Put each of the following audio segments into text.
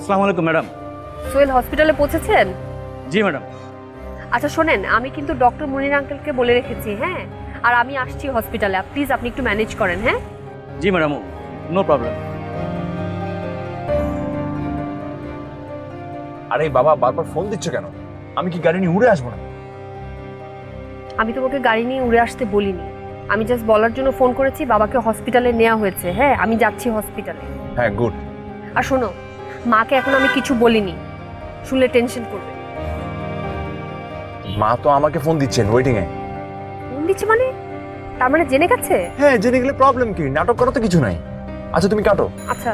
আসসালামু আলাইকুম ম্যাডাম। সোহেল হসপিটালে পৌঁছেছেন? জি ম্যাডাম। আচ্ছা শোনেন, আমি কিন্তু ডক্টর মুনির আঙ্কেলকে বলে রেখেছি, হ্যাঁ? আর আমি আসছি হসপিটালে, প্লিজ আপনি একটু ম্যানেজ করেন, হ্যাঁ? জি ম্যাডাম, নো প্রবলেম। আরে বাবা, বারবার ফোন দিচ্ছ কেন? আমি কি গাড়ি নিয়ে উড়ে আসবো না? আমি তোমাকে গাড়ি নিয়ে উড়ে আসতে বলিনি, আমি জাস্ট বলার জন্য ফোন করেছি বাবাকে হসপিটালে নেওয়া হয়েছে। হ্যাঁ, আমি যাচ্ছি হসপিটালে। হ্যাঁ, গুড। আর শোনো, মাকে এখন আমি কিছু বলিনি, শুনলে টেনশন করবে। মা তো আমাকে ফোন দিচ্ছেন ওয়েটিং এ। ফোন দিচ্ছে মানে? তার মানে জেনে গেছে? হ্যাঁ, জেনে গেলে প্রবলেম কি? নাটক করা তো কিছু নাই। আচ্ছা তুমি কাটো। আচ্ছা।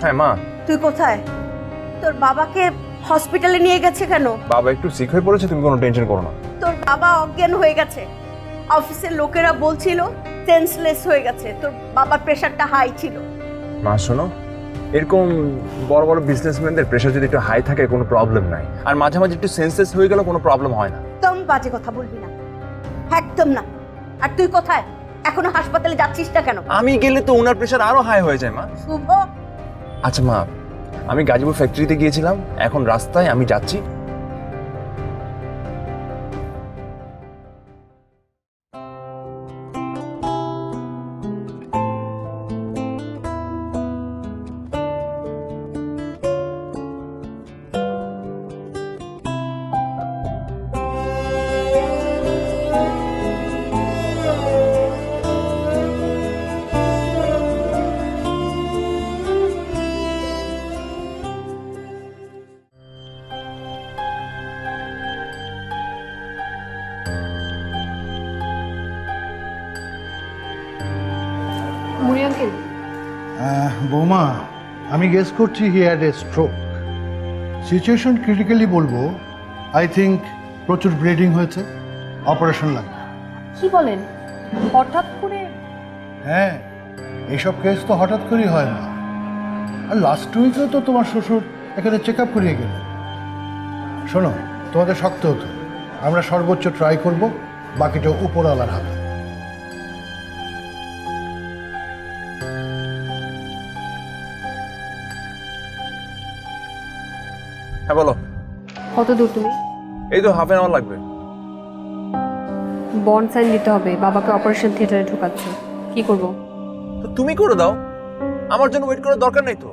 হ্যাঁ মা। তুই কোথায়? তোর বাবাকে হসপিটালে নিয়ে গেছে কেন? বাবা একটু সিক হয়ে পড়েছে, তুমি কোনো টেনশন করো না। তোর বাবা অজ্ঞান হয়ে গেছে, অফিসের লোকেরা বলছিল সেন্সলেস হয়ে গেছে, তোর বাবার প্রেশারটা হাই ছিল। মা শোনো, এরকম বড় বড় বিজনেসম্যানদের প্রেশার যদি একটু হাই থাকে কোনো প্রবলেম নাই, আর মাঝে মাঝে একটু সেন্সলেস হয়ে গেলে কোনো প্রবলেম হয় না। একদম বাজে কথা বলবি না, একদম না। আর তুই কোথায়? এখনো হাসপাতালে যাচ্ছিস না কেন? আমি গেলে তো ওনার প্রেশার আরো হাই হয়ে যায় মা। শুভ, আচ্ছা মা, আমি গাজীপুর ফ্যাক্টরিতে গিয়েছিলাম, এখন রাস্তায় আমি যাচ্ছি। মুনি আঙ্কেল, বৌমা, আমি গেস করছি he had a stroke. Situation critically বলবো, আই থিঙ্ক প্রচুর ব্লিডিং হয়েছে, অপারেশন লাগবে। কি বলেন? হঠাৎ করে? হ্যাঁ, এইসব কেস তো হঠাৎ করেই হয় না। আর লাস্ট উইকেও তো তোমার শ্বশুর এখানে চেক আপ করিয়ে গেলেন। শোনো, তোমাদের শক্ত হতো, আমরা সর্বোচ্চ ট্রাই করব, বাকিটা উপরওয়ালার হাতে। হ্যাঁ বলো। কত দূর তুমি? এই তো হাফ অ্যান আওয়ার লাগবে। বন্ড সাইন দিতে হবে, বাবাকে অপারেশন থিয়েটারে ঢোকাচ্ছ, কি করব? তো তুমি করে দাও, আমার জন্য ওয়েট করার দরকার নেই তো।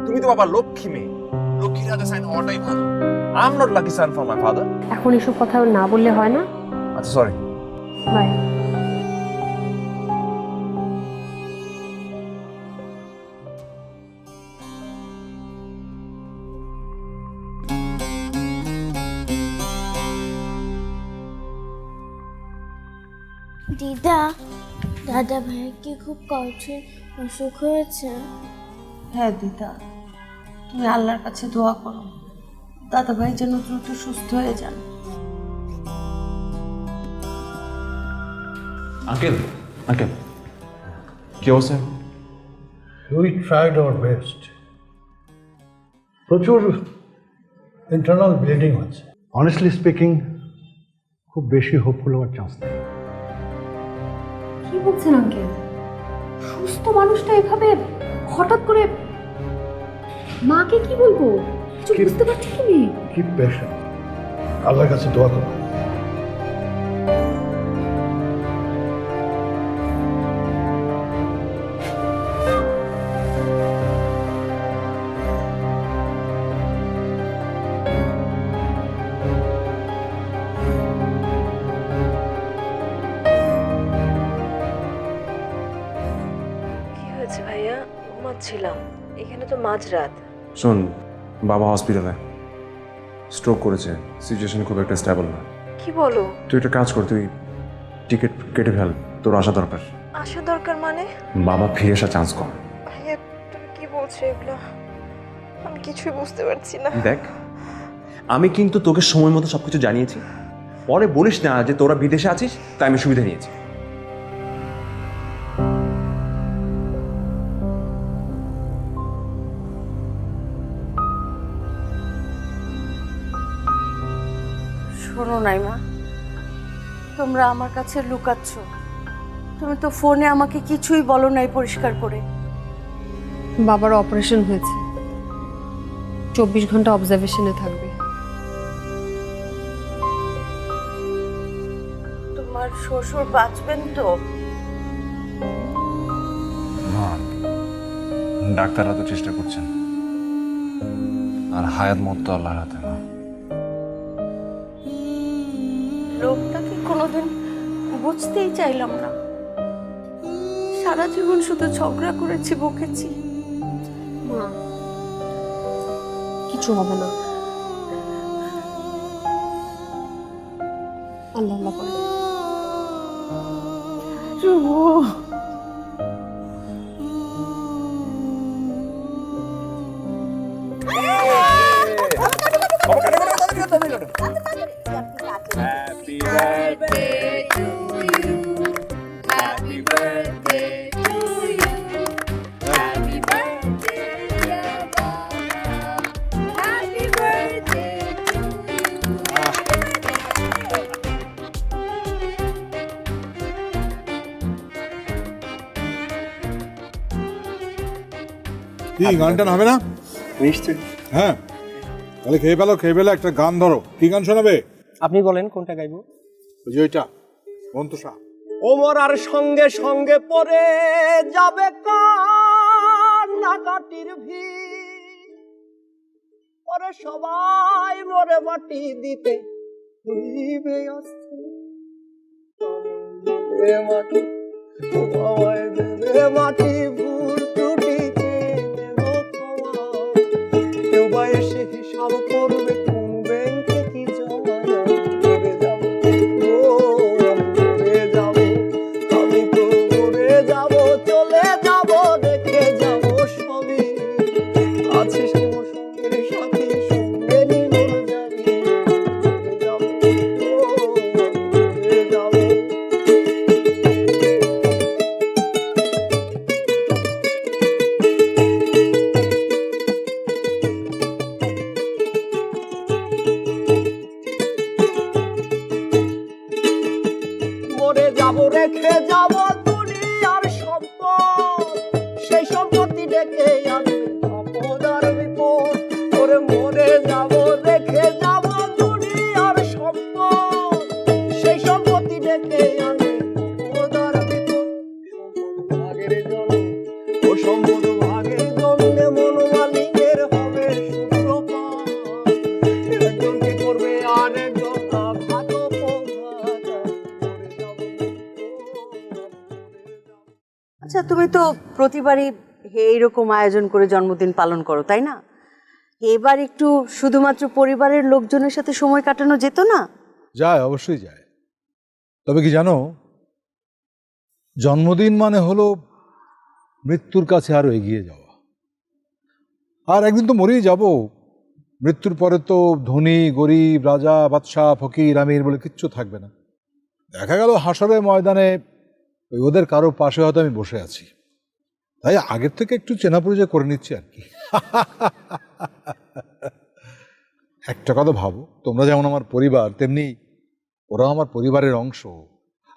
তুমি তো বাবা লক্ষ্মী মেয়ে, লক্ষ্মীর হাতে সাইন হওয়াটাই ভালো। I am not lucky son for my father. এখন এসব কথা না বললে হয় না। আচ্ছা সরি। বাই। দিদা, দাদা ভাইয়ের কি খুব কঠিন অসুখ হয়েছে? হ্যাঁ দিদা, তুমি আল্লাহর কাছে দোয়া করো দাদা ভাই যেন দ্রুত সুস্থ হয়ে যান। আঙ্কেল, আঙ্কেল কি অবস্থা? We tried our best. প্রচুর ইন্টারনাল ব্লিডিং হচ্ছে। অনেস্টলি স্পিকিং, খুব বেশি হোপফুল হওয়ার চান্স নেই। কি বলছেন আঙ্কেল? সুস্থ মানুষটা এভাবে হঠাৎ করে? মাকে কি বলবো? কিছু বুঝতে পারছি কি? কিপ পেশেন্ট, আল্লাহর কাছে দোয়া করো। কি হয়েছে ভাইয়া? ঘুমাচ্ছিলাম, এখানে তো মাঝরাত। শোন, বাবা হসপিটালে স্ট্রোক করেছে, সিচুয়েশন খুব একটা স্টেবল না। কি বলো? তুই একটা কাজ কর, তুই টিকিট কেটে ফেল, তোর আসা দরকার। আসা দরকার মানে? বাবা ফিরে আসা চান্স কম। ভাইয়া তুমি কি বলছো এগুলো? আমি কিছুই বুঝতে পারছি না। দেখ, আমি কিন্তু তোকে সময় মতো সবকিছু জানিয়েছি, পরে বলিস না যে তোরা বিদেশে আছিস তাই আমি সুবিধা নিয়েছি। শোনো নাইমা, তোমরা আমার কাছে লুকাচ্ছ। তুমি তো ফোনে আমাকে কিছুই বলো নাই পরিষ্কার করে। বাবার অপারেশন হয়েছে, 24 ঘন্টা অবজারভেশনে থাকবে। তোমার শ্বশুর বাঁচবেন তো? ডাক্তাররা তো চেষ্টা করছেন, আর হায়াত মত তো আল্লাহর হাতে না। লোকটাকে কোনোদিন বুঝতেই চাইলাম না। সারা জীবন শুধু ঝগড়া করেছি, বকেছি। মা, কিছু হবে না, আল্লাহ আল্লাহ করে। কি গান টান হবে না? নিশ্চয়ই। হ্যাঁ, তাহলে খেয়ে পেলো একটা গান ধরো। কি গান শোনাবে? আপনি বলেন কোনটা গাইবো? ওই যে ওইটা, মন্তসা। ওমর আর সঙ্গে সঙ্গে পড়ে যাবে কান্নাকাটির ভিড়, পরে সবাই মরে মাটি দিতে হইবে অস্থির। দেবে মাটি, তোমায় দেবে মাটি, ভুল ত্রুটি দেবো তোমায়। কেউ বা এসে হিসাব করবে কোন ব্যাংকে কি জমা করে যাবো। আমি তো উড়ে যাব, চলে যাব, রেখে যাব সবই। আছিস মোর সঙ্গের সাথী, সঙ্গে নিমন যাবি। যাবো মরে যাব, রেখে যাব দুনিয়ার সম্পদ, সেই সম্পত্তি ডেকে আনবে আপদ আর বিপদ। ওরে মরে যাব, রেখে যাব দুনিয়ার সম্পদ, সেই সম্পত্তি ডেকে আনবে আপদ আর বিপদ। সম্পদ ভাগের জন্য, ও সম্পদ ভাগের জন্যে মন মালিকের হবে সূত্রপাত। একজনকে করবে আর একজন আঘাত উপঘাত। আচ্ছা, তুমি তো প্রতিবারই এইরকম আয়োজন করে জন্মদিন পালন করো, তাই না? এবার একটু শুধুমাত্র পরিবারের লোকজনের সাথে সময় কাটানো যেত না? যায়, অবশ্যই যায়। তবে কি জানো, জন্মদিন মানে হলো মৃত্যুর কাছে আরো এগিয়ে যাওয়া। আর একদিন তো মরেই যাব। মৃত্যুর পরে তো ধনী গরিব, রাজা বাদশাহ, ফকির আমির বলে কিচ্ছু থাকবে না। দেখা গেল হাসরের ময়দানে ওদের কারো পাশে হয়তো আমি বসে আছি। তাই আগের থেকে একটু চেনা পরিচয় করে নিচ্ছি আর কি। একটা কথা ভাবো, তোমরা যেমন আমার পরিবার, তেমনি ওরা আমার পরিবারের অংশ।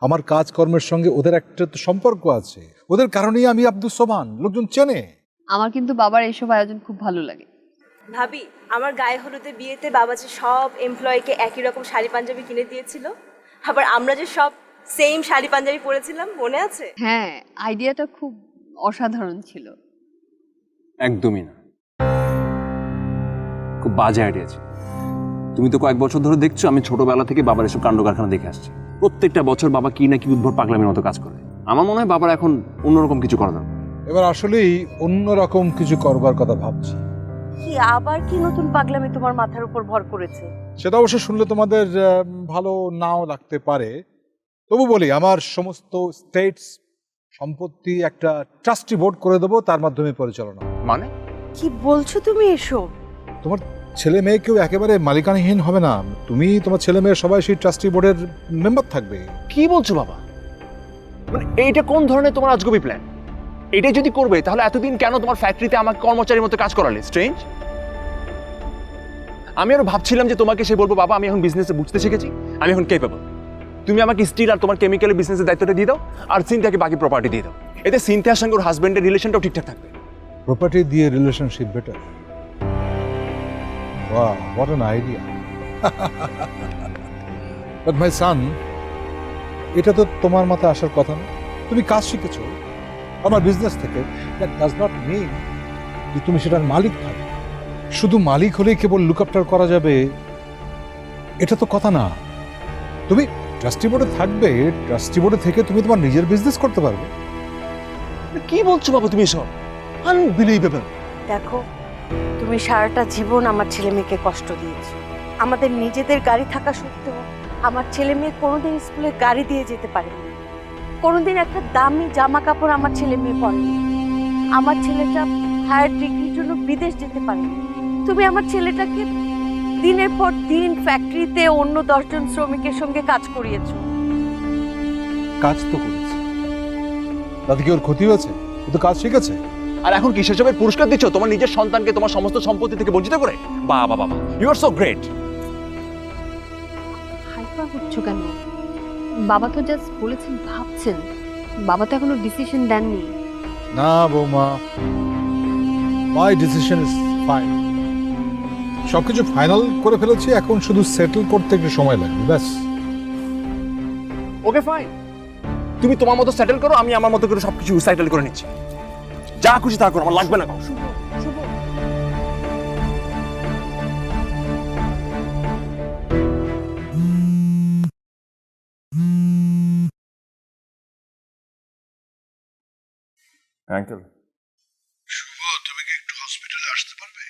আমার কাজকর্মের সঙ্গে ওদের একটা তো সম্পর্ক আছে। ওদের কারণেই আমি আব্দুস সোবহান, লোকজন চেনে। আমার কিন্তু বাবার এইসব আয়োজন খুব ভালো লাগে। ভাবি, আমার গায়ে হলুদে বিয়েতে বাবা যে সব এমপ্লয়িকে একই রকম শাড়ি পাঞ্জাবি কিনে দিয়েছিল, আবার আমরা যে সব সেম শাড়ি পাঞ্জাবি পরেছিলাম, মনে আছে? হ্যাঁ, আইডিয়াটা খুব অসাধারণ ছিল। একদমই না, খুব বাজে আইডিয়া ছিল। তুমি তো কয়েক বছর ধরে দেখছো আমি ছোটবেলা থেকে বাবার এসব কাণ্ড কারখানা দেখে আসছি। প্রত্যেকটা বছর বাবা কি না কি উদ্ভট পাগলামির মতো কাজ করে। আমার মনে হয় বাবার এখন অন্যরকম কিছু করা দরকার। এবার আসলেই অন্যরকম কিছু করবার কথা ভাবছি। কি আবার কি নতুন পাগলামি তোমার মাথার উপর ভর করেছে? সেটা অবশ্য শুনলে তোমাদের ভালো নাও লাগতে পারে। তবু বলি, আমার সমস্ত স্টেটস সম্পত্তি একটা ট্রাস্টি বোর্ড করে দেবো, তার মাধ্যমে পরিচালনা। মানে কি বলছো তুমি এসব? তোমার ছেলে মেয়ে কেউ একেবারে মালিকানাহীন হবে না। তুমি, তোমার ছেলে মেয়ে সবাই সেই ট্রাস্টি বোর্ডের মেম্বার থাকবে। কি বলছো বাবা? মানে এইটা কোন ধরনের তোমার আজগুবি প্ল্যান? এটাই যদি করবে তাহলে এতদিন কেন তোমার ফ্যাক্টরিতে আমাকে কর্মচারীর মতো কাজ করালে? স্ট্রেঞ্জ। আমি আরো ভাবছিলাম যে তোমাকে সে বলবো বাবা আমি এখন বিজনেসে বুঝতে শিখেছি, আমি এখন কেপেবল। তুমি আমাকে স্টিল আর তোমার কেমিক্যালের বিজনেসের দায়িত্বটা দিয়ে দাও, আর সিনথিয়াকে বাকি প্রপার্টি দিয়ে দাও। এতে সিনথিয়ার সঙ্গে ওর হাজবেন্ডের রিলেশনটাও ঠিকঠাক থাকবে। প্রপার্টি দিয়ে relationship better. Wow, what an idea. But my son, এটা তো তোমার মাথায় আসার কথা না। তুমি কাজ শিখেছো আমার বিজনেস থেকে, দ্যাট ডাজ নট মিন যে তুমি সেটার মালিক থাকবে। শুধু মালিক হলেই কেবল লুক আফটার করা যাবে এটা তো কথা না। তুমি ট্রাস্টি বোর্ডে থাকবে, ট্রাস্টি বোর্ডে থেকে তুমি তোমার নিজের বিজনেস করতে পারবে। কি বলছো বাবা তুমি সব? আনবিলিভেবল। দেখো, তুমি সারাটা জীবন আমার ছেলে মেয়েকে কষ্ট দিয়েছো। আমাদের নিজেদের গাড়ি থাকা সত্ত্বেও আমার ছেলে মেয়ে কোনোদিন স্কুলে গাড়ি দিয়ে যেতে পারেনি, কোনোদিন একটা দামি জামা কাপড় আমার ছেলে মেয়ে পরেনি। আমার ছেলেটা হায়ার ডিগ্রির জন্য বিদেশ যেতে পারেনি। তুমি আমার ছেলেটাকে দিনের পর দিন ফ্যাক্টরিতে অন্য 10 জন শ্রমিকের সঙ্গে কাজ করিয়েছো। কাজ তো করেছে, তাতে কি ওর ক্ষতি হয়েছে? ও তো কাজ শিখেছে। আর এখন কি সেসবের পুরস্কার দিচ্ছ তোমার নিজের সন্তানকে তোমার সমস্ত সম্পত্তি থেকে বঞ্চিত করে? বাবা বাবা, you are so great. Hyper হচ্ছ কেন? বাবা তো জাস্ট বলেছেন, ভাবছেন। বাবা তো এখনো ডিসিশন দেননি। না বৌমা, মাই ডিসিশন ইজ ফাইন। সবকিছু ফাইনাল করে ফেলেছি, এখন শুধু সেটেল করতে একটু সময় লাগবে, ব্যাস। ওকে ফাইন, তুমি তোমার মতো সেটেল করো, আমি আমার মতো করে সবকিছু সেটেল করে নিচ্ছি। যা খুশি তা করো, আমার লাগবে না। আঙ্কেল, শুভ, তুমি কি একটু হসপিটালে আসতে পারবে?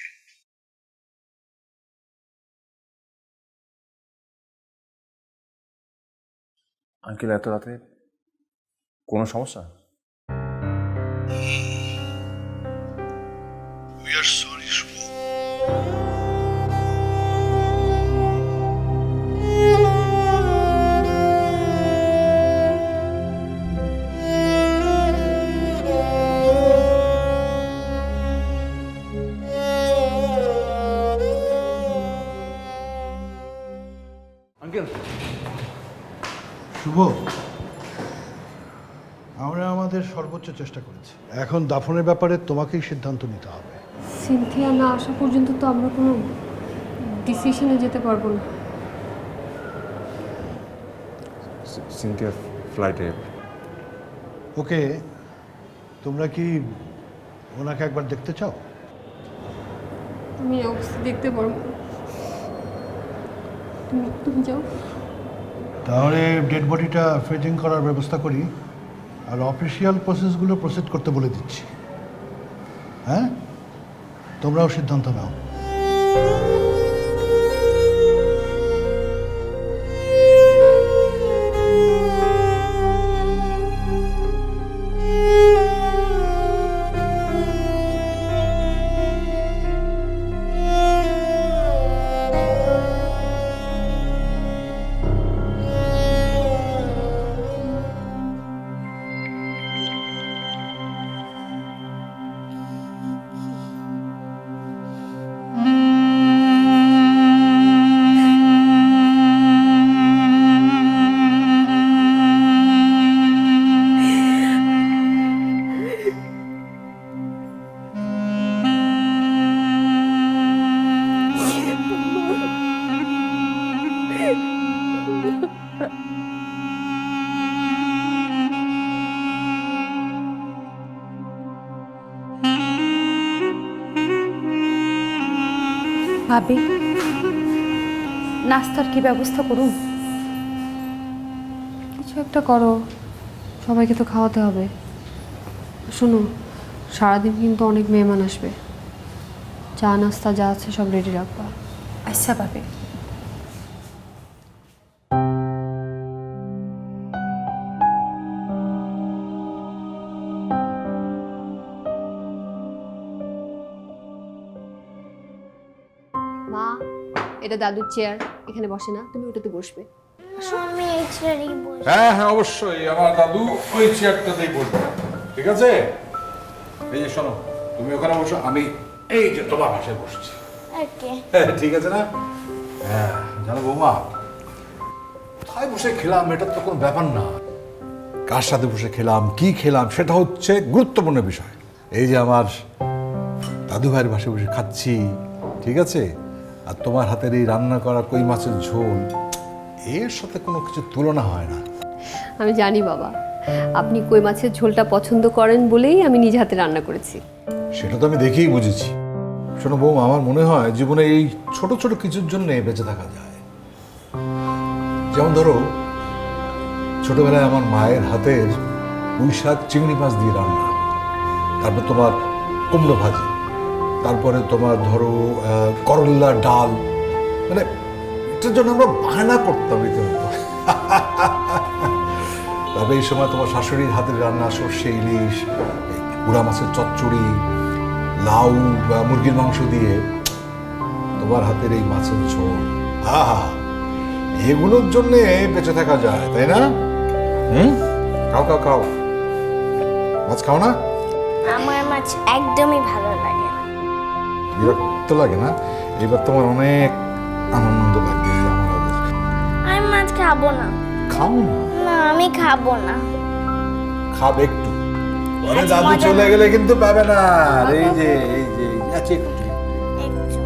আঙ্কেল এত রাতে কোনো সমস্যা? We are sorry, Shubho. Uncle, Shubho, আমরা আমাদের সর্বোচ্চ চেষ্টা করেছি। এখন দাফনের ব্যাপারে তোমাকেই সিদ্ধান্ত নিতে হবে। সিনথিয়া না আসা পর্যন্ত তো আমরা কোনো ডিসিশনে যেতে পারবো না। সিনথিয়া ফ্লাইটে। ওকে, তোমরা কি ওনাকে একবার দেখতে চাও? আমি অবস্থা দেখতে পারবো না। তুমি যাও। তাহলে ডেড বডিটা ফ্রিজিং করার ব্যবস্থা করি, আর অফিসিয়াল প্রসেসগুলো প্রসিড করতে বলে দিচ্ছি। হ্যাঁ, তোমরাও সিদ্ধান্ত নাও। ভাবি, নাস্তার কি ব্যবস্থা করুন? কিছু একটা করো, সবাইকে তো খাওয়াতে হবে। শোনো, সারাদিন কিন্তু অনেক মেহমান আসবে। চা নাস্তা যা আছে সব রেডি রাখবা। আচ্ছা ভাবি। মা, এটা দাদুর চেয়ার, এখানে বসে না, তুমি ওটাতে বসবে। আমি এই চেয়ারেই বসি। হ্যাঁ হ্যাঁ, অবশ্যই আমার দাদু ওই চেয়ারটাতেই বসবে, ঠিক আছে? এই যে শোনো, তুমি ওখানে বসো, আমি এই যে তোমার পাশে বসছি। ওকে। ঠিক আছে না? হ্যাঁ, জানো বৌমা, কোথায় বসে খেলাম এটা তো কোনো ব্যাপার না। কার সাথে বসে খেলাম, কি খেলাম, সেটা হচ্ছে গুরুত্বপূর্ণ বিষয়। এই যে আমার দাদু ভাইয়ের পাশে বসে খাচ্ছি, ঠিক আছে? আর তোমার হাতের এই রান্না করা কই মাছের ঝোল, এর সাথে কোনো কিছু তুলনা হয় না। আমি জানি বাবা, আপনি কই মাছের ঝোলটা পছন্দ করেন বলেই আমি নিজ হাতে রান্না করেছি। সেটা তো আমি দেখেই বুঝেছি। শোনো বৌমা, আমার মনে হয় জীবনে এই ছোট ছোট কিছুর জন্য বেঁচে থাকা যায়। যেমন ধরো, ছোটবেলায় আমার মায়ের হাতের পুঁই শাক চিংড়ি মাছ দিয়ে রান্না, তারপর তোমার কুমড়ো ভাজি, তারপরে তোমার ধরো করল্লার ডাল, মানে এটার জন্য আমরা বায়না করতাম রীতিমতো। তবে এই সময় তোমার শাশুড়ির হাতের রান্না, সর্ষে ইলিশ, গুড়া মাছের চচ্চড়ি, লাউ বা মুরগির মাংস দিয়ে তোমার হাতের এই মাছের ঝোল, আহা, এগুলোর জন্য বেঁচে থাকা যায়, তাই না? খাও খাও খাও, মাছ খাও না? আমার মাছ একদমই ভালো লাগে না। বিরক্ত লাগে না? এবার তোমার অনেক আনন্দ লাগবে আমাদের। আমি মাছ খাবো না। খাও না। না, আমি খাবো না। খাবে একটু, পরে আচ্ছা, দাদু মজা চলে না। গেলে কিন্তু পাবে না। আর এই যে আছে একটু। একটু।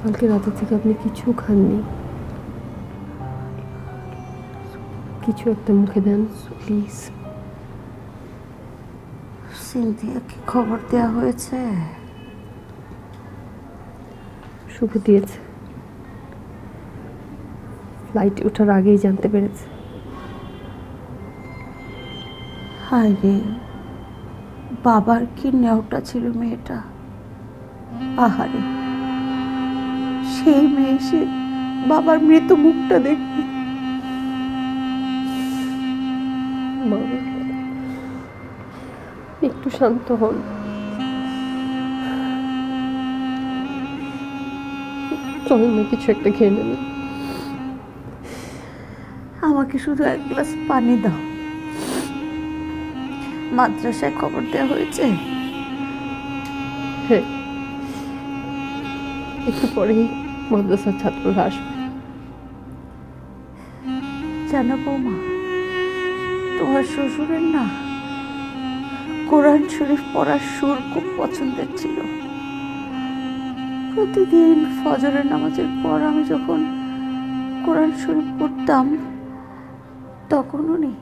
কালকে রাতে থেকে আপনি কিছু খাননি, কিছু একটা মুখে দেন প্লিজ। সিনথিয়াকে খবর দেওয়া হয়েছে? শুভ দিয়েছে, ফ্লাইটে ওঠার আগেই জানতে পেরেছে। হায় রে, বাবার কি নেওটা ছিল মেয়েটা। আহারে, সেই মেয়ে সে বাবার মৃত মুখটা দেখবে। বাবা, একটু শান্ত হন। চলেন না, কিছু একটা খেয়ে নেবেন। আমাকে শুধু এক গ্লাস পানি দাও। মাদ্রাসায় খবর দেওয়া হয়েছে? হ্যাঁ, একটু পরেই মাদ্রাসার ছাত্ররা আসবে। জানো বৌমা, তোমার শ্বশুরের না কোরআন শরীফ পড়ার সুর খুব পছন্দের ছিল। প্রতিদিন ফজরের নামাজের পর আমি যখন কোরআন শরীফ পড়তাম, তখন উনি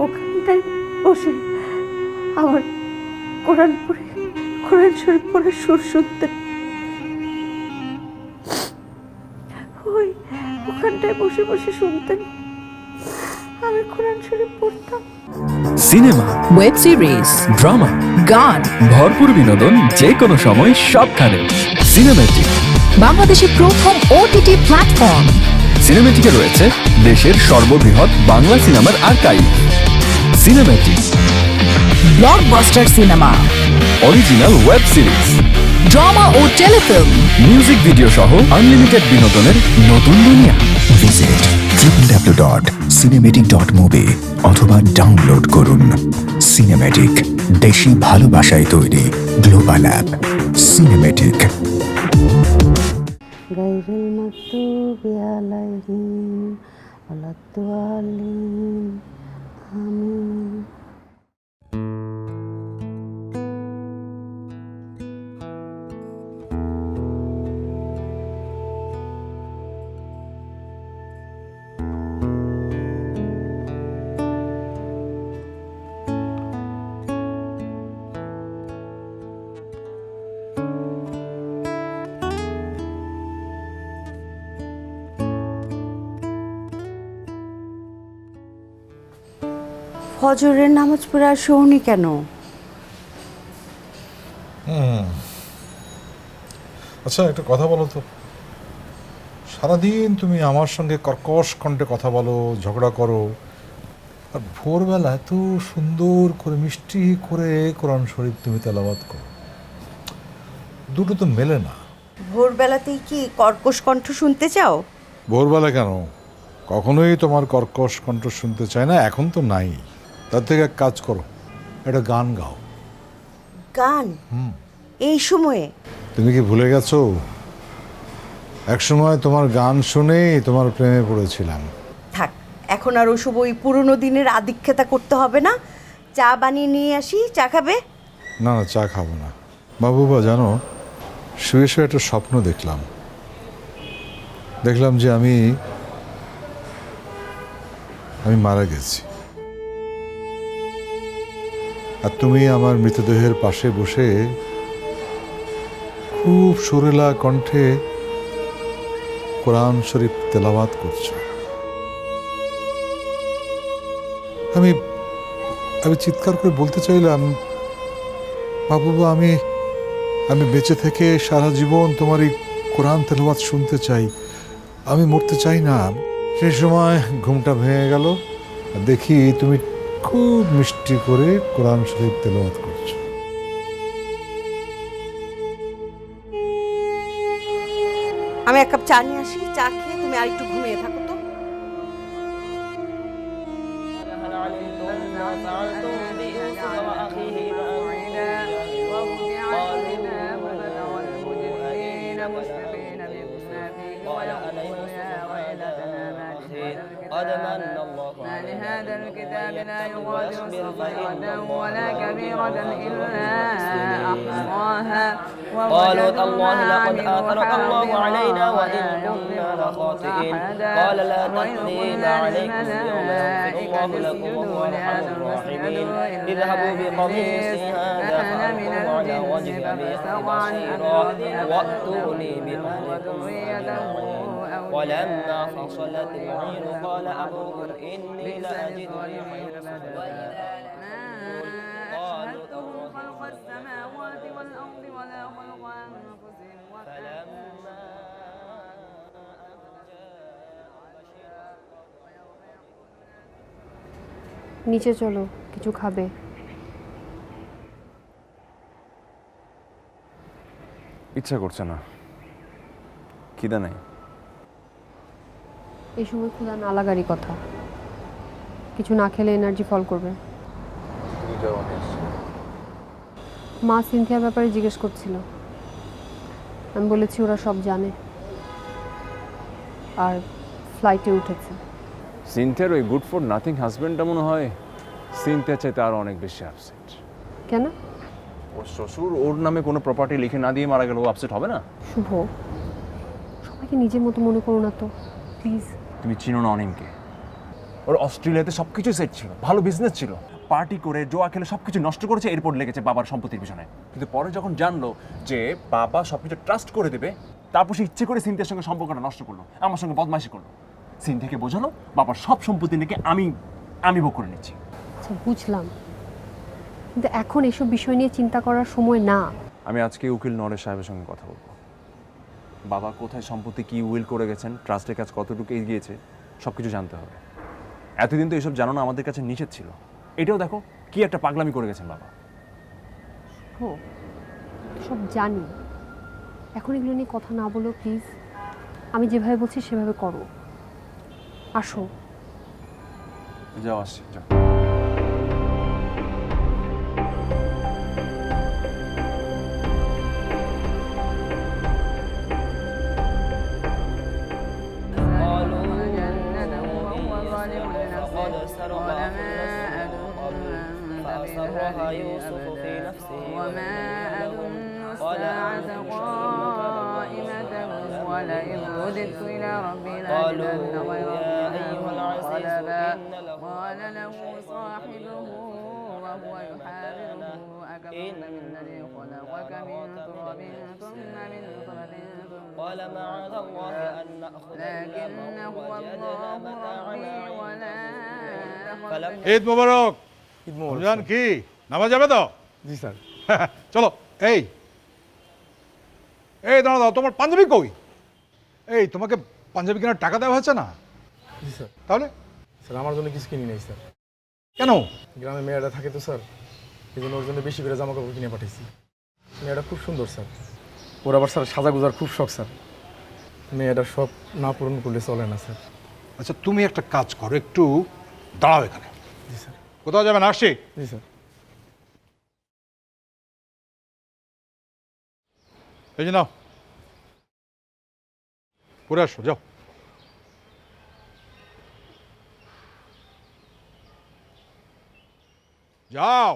ওখানটায় বসে আমার কোরআন শরীফ পড়ার সুর শুনতেন। ওখানটায় বসে বসে শুনতেন, আমি কোরআন শরীফ পড়তাম। সিনেমা, ওয়েব সিরিজ, ড্রামা, গান, ভরপুর বিনোদন যে কোনো সময় সবখানে। সিনেম্যাটিক, বাংলাদেশের প্রথম ওটিটি প্ল্যাটফর্ম। সিনেম্যাটিকে রয়েছে দেশের সর্ববৃহৎ বাংলা সিনেমার আর্কাইভ। Cinematic, blockbuster cinema, original web series, drama ও টেলিফিল্ম, মিউজিক ভিডিও সহ আনলিমিটেড বিনোদনের নতুন দুনিয়া। ভিজিট www.cinematic.movie অথবা ডাউনলোড করুন। সিনেম্যাটিক, দেশি ভালোবাসায় তৈরি গ্লোবাল অ্যাপ। সিনেম্যাটিক। গাইরিল মাকতুবি আলাইহিম ওয়ালাদ-দাল্লিন, আমিন। ফজরের নামাজ পড়ে আর শোনি কেন? আচ্ছা, একটা কথা বলো তো, সারাদিন তুমি আমার সঙ্গে কর্কশ কণ্ঠে কথা বলো, ঝগড়া করো, আর ভোরবেলা এত সুন্দর করে মিষ্টি করে কোরআন শরীফ তুমি তেলাওয়াত করো। দুটো তো মেলে না। ভোরবেলাতেই কি কর্কশ কণ্ঠ শুনতে চাও? ভোরবেলা কেন, কখনোই তোমার কর্কশ কণ্ঠ শুনতে চায় না, এখন তো নাই। তার থেকে এক কাজ করো, একটা গান গাও। গান? এই সময়ে? তুমি কি ভুলে গেছো এক সময় তোমার গান শুনেই তোমার প্রেমে পড়েছিলাম? থাক, এখন আর ওসব ওই পুরনো দিনের আদিক্ষেতা করতে হবে না। চা বানিয়ে নিয়ে আসি, চা খাবে? না না, চা খাবো না। বাবুবা জানো, শুয়ে শুয়ে একটা স্বপ্ন দেখলাম যে আমি মারা গেছি, আর তুমি আমার মৃতদেহের পাশে বসে খুব সুরেলা কণ্ঠে কোরআন শরীফ তেলাওয়াত করছো। আমি চিৎকার করে বলতে চাইলাম, বাবুবা আমি বেঁচে থেকে সারা জীবন তোমার এই কোরআন তেলাওয়াত শুনতে চাই, আমি মরতে চাই না। সেই সময় ঘুমটা ভেঙে গেল, দেখি তুমি খুব মিষ্টি করে কোরআন শরীফ তেলাওয়াত করছো। আমি এক কাপ চা নিয়ে আসি, চা খেয়ে তুমি আর একটু ঘুমিয়ে থাকো তো। قد من الله لهذا الكتاب لا يغادر صغيرة ولا كبيرة إلا أحصاها قالوا تالله لقد آثرك الله علينا وإن كنا لخاطئين قال لا تثريب عليكم اليوم يغفر الله لكم وهو أرحم الراحمين اذهبوا بقميصي هذا فألقوه على وجه أبي بصيرا وأتوني بأهلكم ولما فصلت العير قال أبوهم إني لأجد ريح قالوا خلق السماوات والأرض ولا خلق أنفسهم فلما নিচে চলো, কিছু খাবে? ইচ্ছা করছে না, খিদে নাই। এই সময় ক্ষুধা না লাগারই কথা, কিছু না খেলে এনার্জি ফল করবে। মা সিনথিয়ার ব্যাপারে জিজ্ঞেস করছিল, আমি বলেছি ওরা সব জানে, আর ফ্লাইটে উঠেছে। সিনথিয়ার ওই গুড ফর নাথিং হাজবেন্ডটা মনে হয় সিনথিয়ার চাইতে আরো অনেক বেশি আপসেট। কেন? ওর শ্বশুর ওর নামে কোনো প্রপার্টি লিখে না দিয়ে মারা গেল, ও আপসেট হবে না? শুভ, সবাইকে নিজের মতো মনে করো না তো প্লিজ। তুমি চিনো না অনিমকে? ওর অস্ট্রেলিয়াতে সবকিছু সেট ছিল, ভালো বিজনেস ছিল, পার্টি করে জোয়া খেলে সবকিছু নষ্ট করেছে, এরপর লেগেছে বাবার সম্পত্তির পিছনে। কিন্তু পরে যখন জানলো যে বাবা সবকিছু ট্রাস্ট করে দেবে, তারপর সে ইচ্ছে করে সিনথিয়ার সঙ্গে সম্পর্কটা নষ্ট করলো, আমার সঙ্গে বদমাইশি করলো। সিনথিয়াকে বোঝালো বাবার সব সম্পত্তি নাকি আমি ভোগ করে নিচ্ছি। আচ্ছা বুঝলাম, কিন্তু এখন এসব বিষয় নিয়ে চিন্তা করার সময় না। আমি আজকে উকিল নরেশ সাহেবের সঙ্গে কথা বলবো। বাবা কোথায় সম্পত্তি কি উইল করে গেছেন, ট্রাস্টের কাজ কতটুকু এগিয়েছে, সব কিছু জানতে হবে। এতদিন তো এসব জানানো আমাদের কাছে নিষেধ ছিল, এটাও দেখো কি একটা পাগলামি করে গেছেন বাবা। সব জানি, এখন এগুলো নিয়ে কথা না বলো প্লিজ। আমি যেভাবে বলছি সেভাবে করো। আসো। যাও, আসছি, যাও। فأسرها يوسف في نفسه وما أظن الساعة قائمة ولئن رددت إلى ربي لأجدن غير منقلبا قال له صاحبه وهو يحاوره أكفرت بالذي خلقك من تراب ثم من نطفة قال معاذ الله أن نأخذ لكن هو الله ربي ولا ঈদ মোবারক। জান কি নামাজ যাবে তো? জি স্যার। চলো। এই দাঁড়াও, তোমার পাঞ্জাবি কই? এই তোমাকে পাঞ্জাবি কেনার টাকা দেওয়া হয়েছে না? জি স্যার। তাহলে? স্যার আমার জন্য কিছু কিনি নাই স্যার। কেন? গ্রামে মেয়েরা থাকে তো স্যার, এই জন্য ওর জন্য বেশি করে জামা কাপড় কিনে পাঠিয়েছি। মেয়েটা খুব সুন্দর স্যার। ওর আবার স্যার সাজা গুজার খুব শখ স্যার, মেয়েটার শখ না পূরণ করলে চলে না স্যার। আচ্ছা তুমি একটা কাজ করো, একটু দাঁড়াও এখানে। জি স্যার। কোথাও যাবেন? আসছি। জি স্যার। এই যে নাও, পরে আসো, যাও। যাও।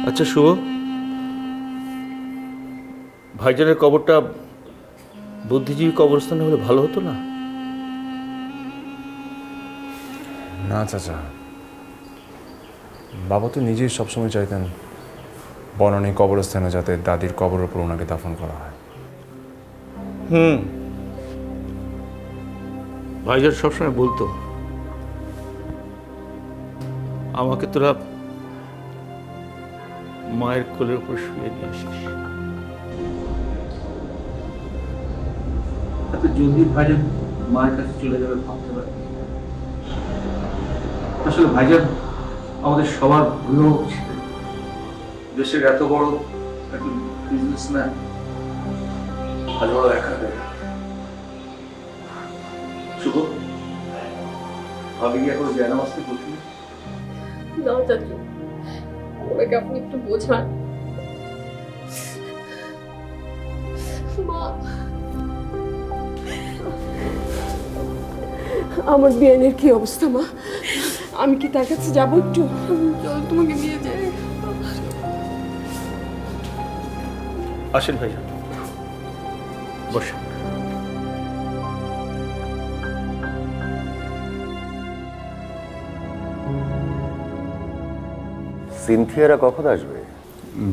আচ্ছা শুভ, ভাইজানের কবরটা বুদ্ধিজীবী কবরস্থানে হলে ভালো হতো না? না চাচা, বাবা তো নিজেই সবসময় চাইতেন বনানী কবরস্থানে যাতে দাদির কবরের উপর ওনাকে দাফন করা হয়। ভাইজান সবসময় বলতো, আমাকে তোরা মায়ের কোলের উপর শুয়ে নিয়ে আসিস। এত জলদি ভাইজান মায়ের কাছে চলে যাবে ভাবতে পারি। আসলে ভাইজান আমাদের সবার প্রিয় ছিল, দেশের এত বড় একজন বিজনেসম্যান আজ বড় একা হয়ে গেল। শুভ, ভাবি কি এখন জ্ঞান আসতে বলছি না চাচু, ওনাকে আপনি একটু বোঝান। মা, আমার বিয়ানের কি অবস্থা মা? আমি কি তার কাছে যাবো একটু? চল তোমাকে নিয়ে যাই। আসেন ভাইজান, বসেন। সিনথিয়ারা কখন আসবে?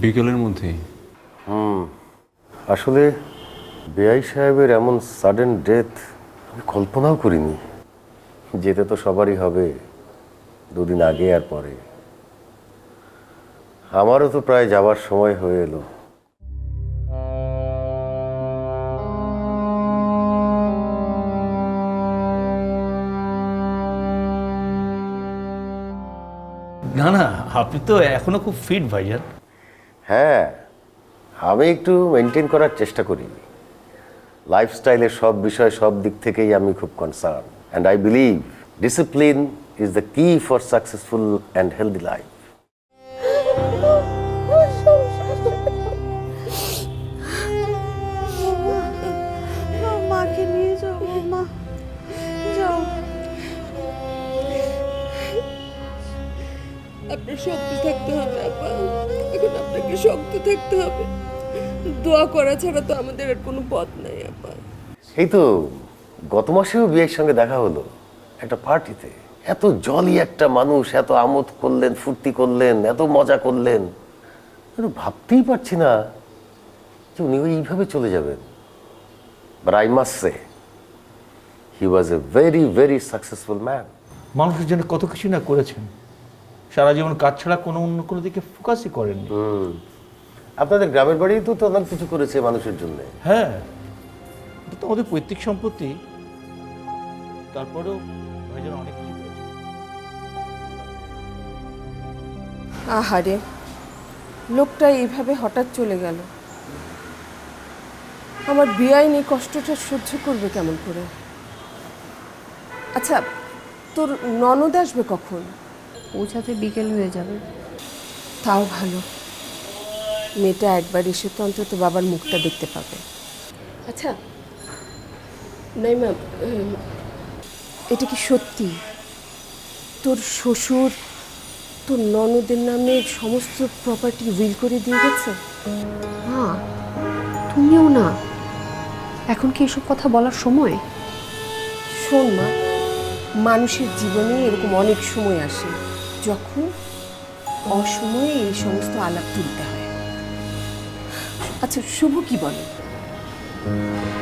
বিকেলের মধ্যেই। আসলে বেআই সাহেবের এমন সাডেন ডেথ আমি কল্পনাও করিনি। যেতে তো সবারই হবে, দুদিন আগে আর পরে। আমারও তো প্রায় যাবার সময় হয়ে এলো। না না, আপনি তো এখনো খুব ফিট ভাইজান। হ্যাঁ, আমি একটু মেনটেন করার চেষ্টা করি। লাইফস্টাইলের সব বিষয়, সব দিক থেকেই আমি খুব concern. And I believe discipline is the key for successful and healthy life. মাকে নিয়ে যাও মা, যাও। আপনার শক্ত থাকতে হবে আপা, এখন আপনাকে শক্ত থাকতে হবে। দোয়া করা ছাড়া তো আমাদের আর কোনো পথ নাই আপা। এই তো গত মাসেও বিয়ের সঙ্গে দেখা হলো একটা পার্টিতে। এত জলি একটা মানুষ, এত আমোদ করলেন, ফুর্তি করলেন, এত মজা করলেন, আমি ভাবতেই পারছি না যে উনি এইভাবে চলে যাবেন। But I must say he was a very very successful man. মানুষের জন্য কত কিছু না করেছেন, সারা জীবন কাজ ছাড়া কোনো অন্য কোনো দিকে ফোকাসই করেননি। আপনাদের গ্রামের বাড়ি তো অনেক কিছু করেছে মানুষের জন্য। হ্যাঁ, এটা তো আমাদের পৈতৃক সম্পত্তি, তারপরেও ভাইজান অনেক কিছু করেছে। আহারে, লোকটা এইভাবে হঠাৎ চলে গেল। আমার বেআইনি কষ্টটা সহ্য করবে কেমন করে? আচ্ছা, তোর ননদ আসবে কখন? পৌঁছাতে বিকেল হয়ে যাবে। তাও ভালো, মেয়েটা একবার এসে তো অন্তত বাবার মুখটা দেখতে পাবে। আচ্ছা নাইমা, এটা কি সত্যি তোর শ্বশুর তোর ননদের নামে সমস্ত প্রপার্টি উইল করে দিয়ে গেছে? মা, তুমিও না, এখন কি এসব কথা বলার সময়? শোন মা, মানুষের জীবনে এরকম অনেক সময় আসে যখন অসময়ে এই সমস্ত আলাপ তুলতে হয়। আচ্ছা শুভ কি বলে?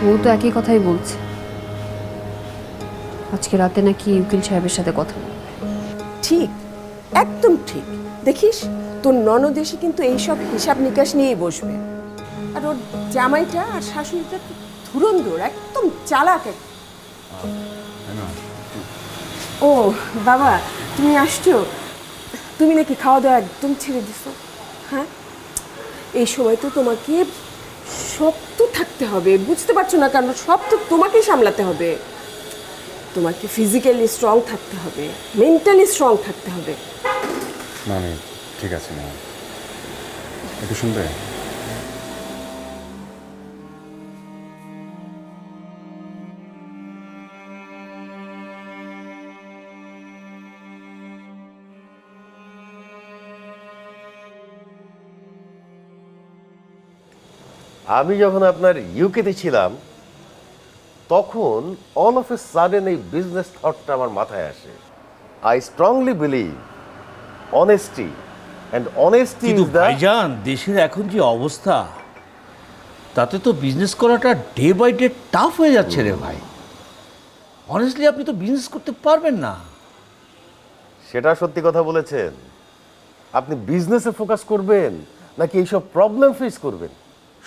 ও তো একই কথাই বলছে, আজকে রাতে নাকি উকিল সাহেবের সাথে কথা বলবে। ঠিক, একদম ঠিক। দেখিস তোর ননদ এসে কিন্তু এইসব হিসাব নিকাশ নিয়েই বসবে, আর ওর জামাইটা আর শাশুড়িটা ধুরন্ধর, একদম চালাক। ও বাবা, তুমি আসছো? তুমি নাকি খাওয়া দাওয়া একদম ছেড়ে দিছো? হ্যাঁ, এই সময় তো তোমাকে শক্ত থাকতে হবে, বুঝতে পারছো না? কারণ সব তো তোমাকেই সামলাতে হবে। তোমাকে ফিজিক্যালি স্ট্রং থাকতে হবে, মেন্টালি স্ট্রং থাকতে হবে। মামি ঠিক আছে না, একটু শুনবে? আমি যখন আপনার ইউকেতে ছিলাম তখন অল অফ এ সাডেন এই বিজনেস থটটা আমার মাথায় আসে। I strongly believe honesty and honesty কিন্তু ইজ দ্য ভাইজান দেশের এখন যে অবস্থা, তাতে তো বিজনেস করাটা ডে বাই ডে টাফ হয়ে যাচ্ছে রে ভাই। অনেস্টলি আপনি তো বিজনেস করতে পারবেন না। সেটা সত্যি কথা বলেছেন। আপনি বিজনেসে ফোকাস করবেন নাকি এইসব প্রবলেম ফেস করবেন?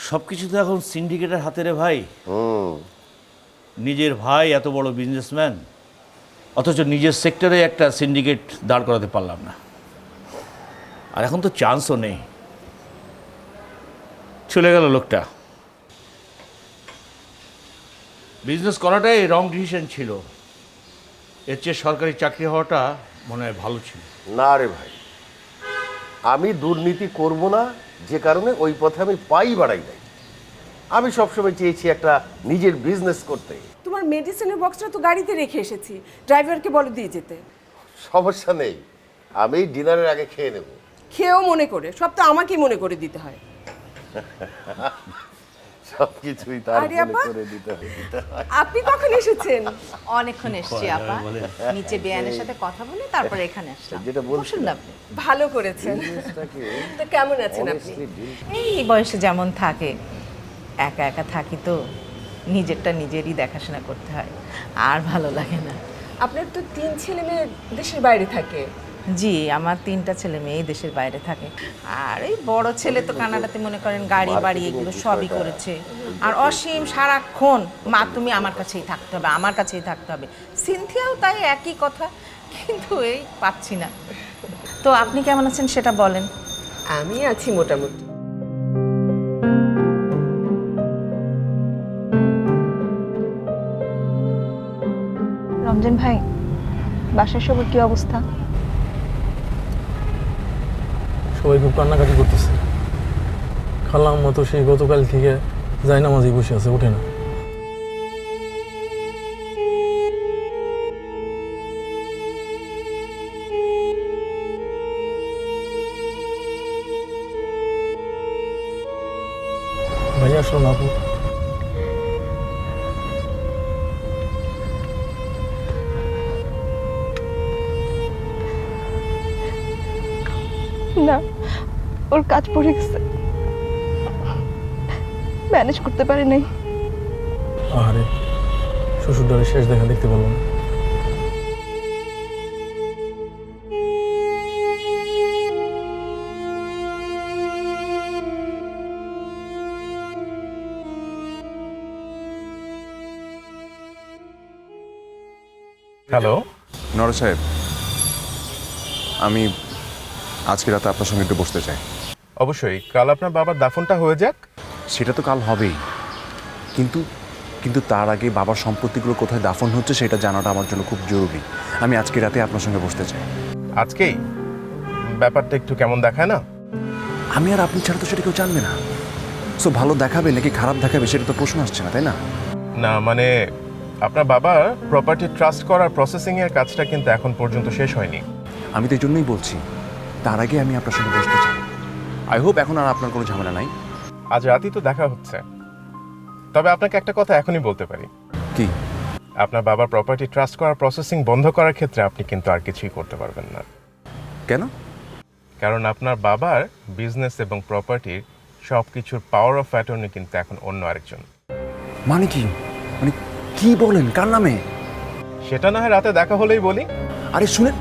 সব কিছু তো এখন সিন্ডিকেটের হাতে রে ভাই। নিজের ভাই এত বড় বিজনেসম্যান, অথচ নিজের সেক্টরে একটা সিন্ডিকেট দাঁড় করাতে পারলাম না। আর এখন তো চান্সও নেই, চলে গেল লোকটা। বিজনেস করাটাই রং ডিসিশন ছিল, এর চেয়ে সরকারি চাকরি হওয়াটা মনে হয় ভালো ছিল। না রে ভাই, আমি দুর্নীতি করব না, যে কারণে ওই পথে আমি পাই বাড়াই নাই। আমি সবসময় চেয়েছি একটা নিজের বিজনেস করতে। তোমার মেডিসিনের বক্সটা তো গাড়িতে রেখে এসেছি, ড্রাইভারকে বলে দিয়ে যেতে। সমস্যা নেই, আমি ডিনারের আগে খেয়ে নেব। খেয়েও মনে করে, সব তো আমাকেই মনে করে দিতে হয়। সবকিছুই তার আরে মনে আপা, করে দিতে হয়। আপনি কখন এসেছেন? অনেকক্ষণ এসছি আপা, নিচে বেয়ানের সাথে কথা বলে তারপরে এখানে আসলাম। যেটা বলছেন আপনি ভালো করেছেন। তো কেমন আছেন আপনি? এই বয়সে যেমন থাকে, একা একা থাকি তো, নিজেরটা নিজেরই দেখাশোনা করতে হয়, আর ভালো লাগে না। আপনার তো 3 ছেলে মেয়ে দেশের বাইরে থাকে। জি, আমার 3টা ছেলে মেয়ে দেশের বাইরে থাকে। আর এই বড় ছেলে তো কানাডাতে মনে করেন গাড়ি বাড়ি এগুলো সবই করেছে। আর অসীম সারাক্ষণ মা তুমি আমার কাছেই থাকতে হবে, আমার কাছেই থাকতে হবে। সিনথিয়াও তাই একই কথা, কিন্তু এই পাচ্ছি না। তো আপনি কেমন আছেন সেটা বলেন। আমি আছি মোটামুটি। রমজান ভাই, বাসার সবার কি অবস্থা? সবাই খুব কান্নাকাটি করতেছে। খালাম মতো সেই গতকাল থেকে যাই নামাজে বসে আছে, ওঠে না। ভাইয়া আসলো না আপু? না, ওর কাজ পড়ে গেছে, ম্যানেজ করতে পারি নাই। আরে শ্বশুরদারের শেষ দেখা দেখতে পারলাম না। হ্যালো নরদ সাহেব, আমি আজকে রাতে আপনার সঙ্গে একটু বসতে চাই। অবশ্যই, কাল আপনার বাবার দাফনটা হয়ে যাক। সেটা তো কাল হবেই, কিন্তু কিন্তু তার আগে বাবার সম্পত্তিগুলো কোথায় দাফন হচ্ছে সেটা জানাটা আমার জন্য খুব জরুরি। আমি আজকে রাতে আপনার সঙ্গে বসতে চাই। আজকেই? ব্যাপারটা একটু কেমন দেখায় না? আমি আর আপনি ছাড়া তো সেটা কেউ জানবে না। সো ভালো দেখাবে নাকি খারাপ দেখাবে সেটা তো প্রশ্ন আসছে না, তাই না? না মানে আপনার বাবার প্রপার্টি ট্রাস্ট করার প্রসেসিং এর কাজটা কিন্তু এখন পর্যন্ত শেষ হয়নি। আমি তো এই জন্যই বলছি, তার আগে আমি আপনার সঙ্গে বসতে চাই। আই হোপ এখন আর আপনার কোনো ঝামেলা নাই। আজ রাতেই তো দেখা হচ্ছে। তবে আপনাকে একটা কথা এখনই বলতে পারি। কি? আপনার বাবার প্রপার্টি ট্রাস্ট করার প্রসেসিং বন্ধ করার ক্ষেত্রে আপনি কিন্তু আর কিছুই করতে পারবেন না। কেন? কারণ আপনার বাবার বিজনেস এবং প্রপার্টির সব কিছুর পাওয়ার অফ অ্যাটর্নি কিন্তু এখন অন্য আরেকজন। মানে কি? মানে কি বলেন? কার নামে? সেটা না হয় রাতে দেখা হলেই বলি। আরে শুনেন,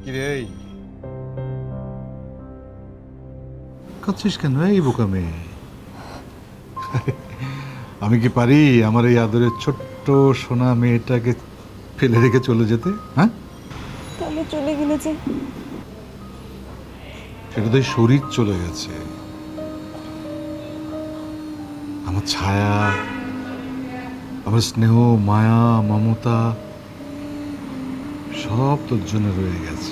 কিরে এই কাঁদছিস কেন এই বোকা মেয়ে? আমি কি পারি আমার এই আদরের ছোট্ট সোনা মেয়েটাকে ফেলে রেখে চলে যেতে? হ্যাঁ, তাহলে চলে গেলে যে সেটা তো এই শরীর চলে গেছে, আমার ছায়া, আমার স্নেহ, মায়া, মমতা সব তোর জন্য রয়ে গেছে।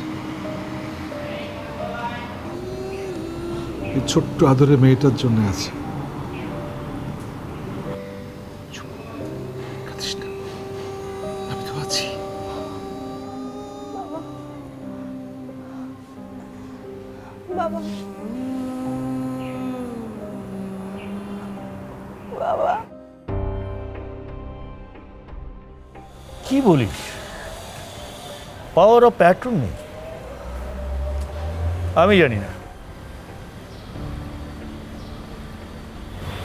এই ছোট্ট আদরের মেয়েটার জন্য আছে। কাঁদিস না, আমি তো আছি। বাবা বাবা কি বলিস? পাওয়ার অফ প্যাট্রন নেই? আমি জানি না।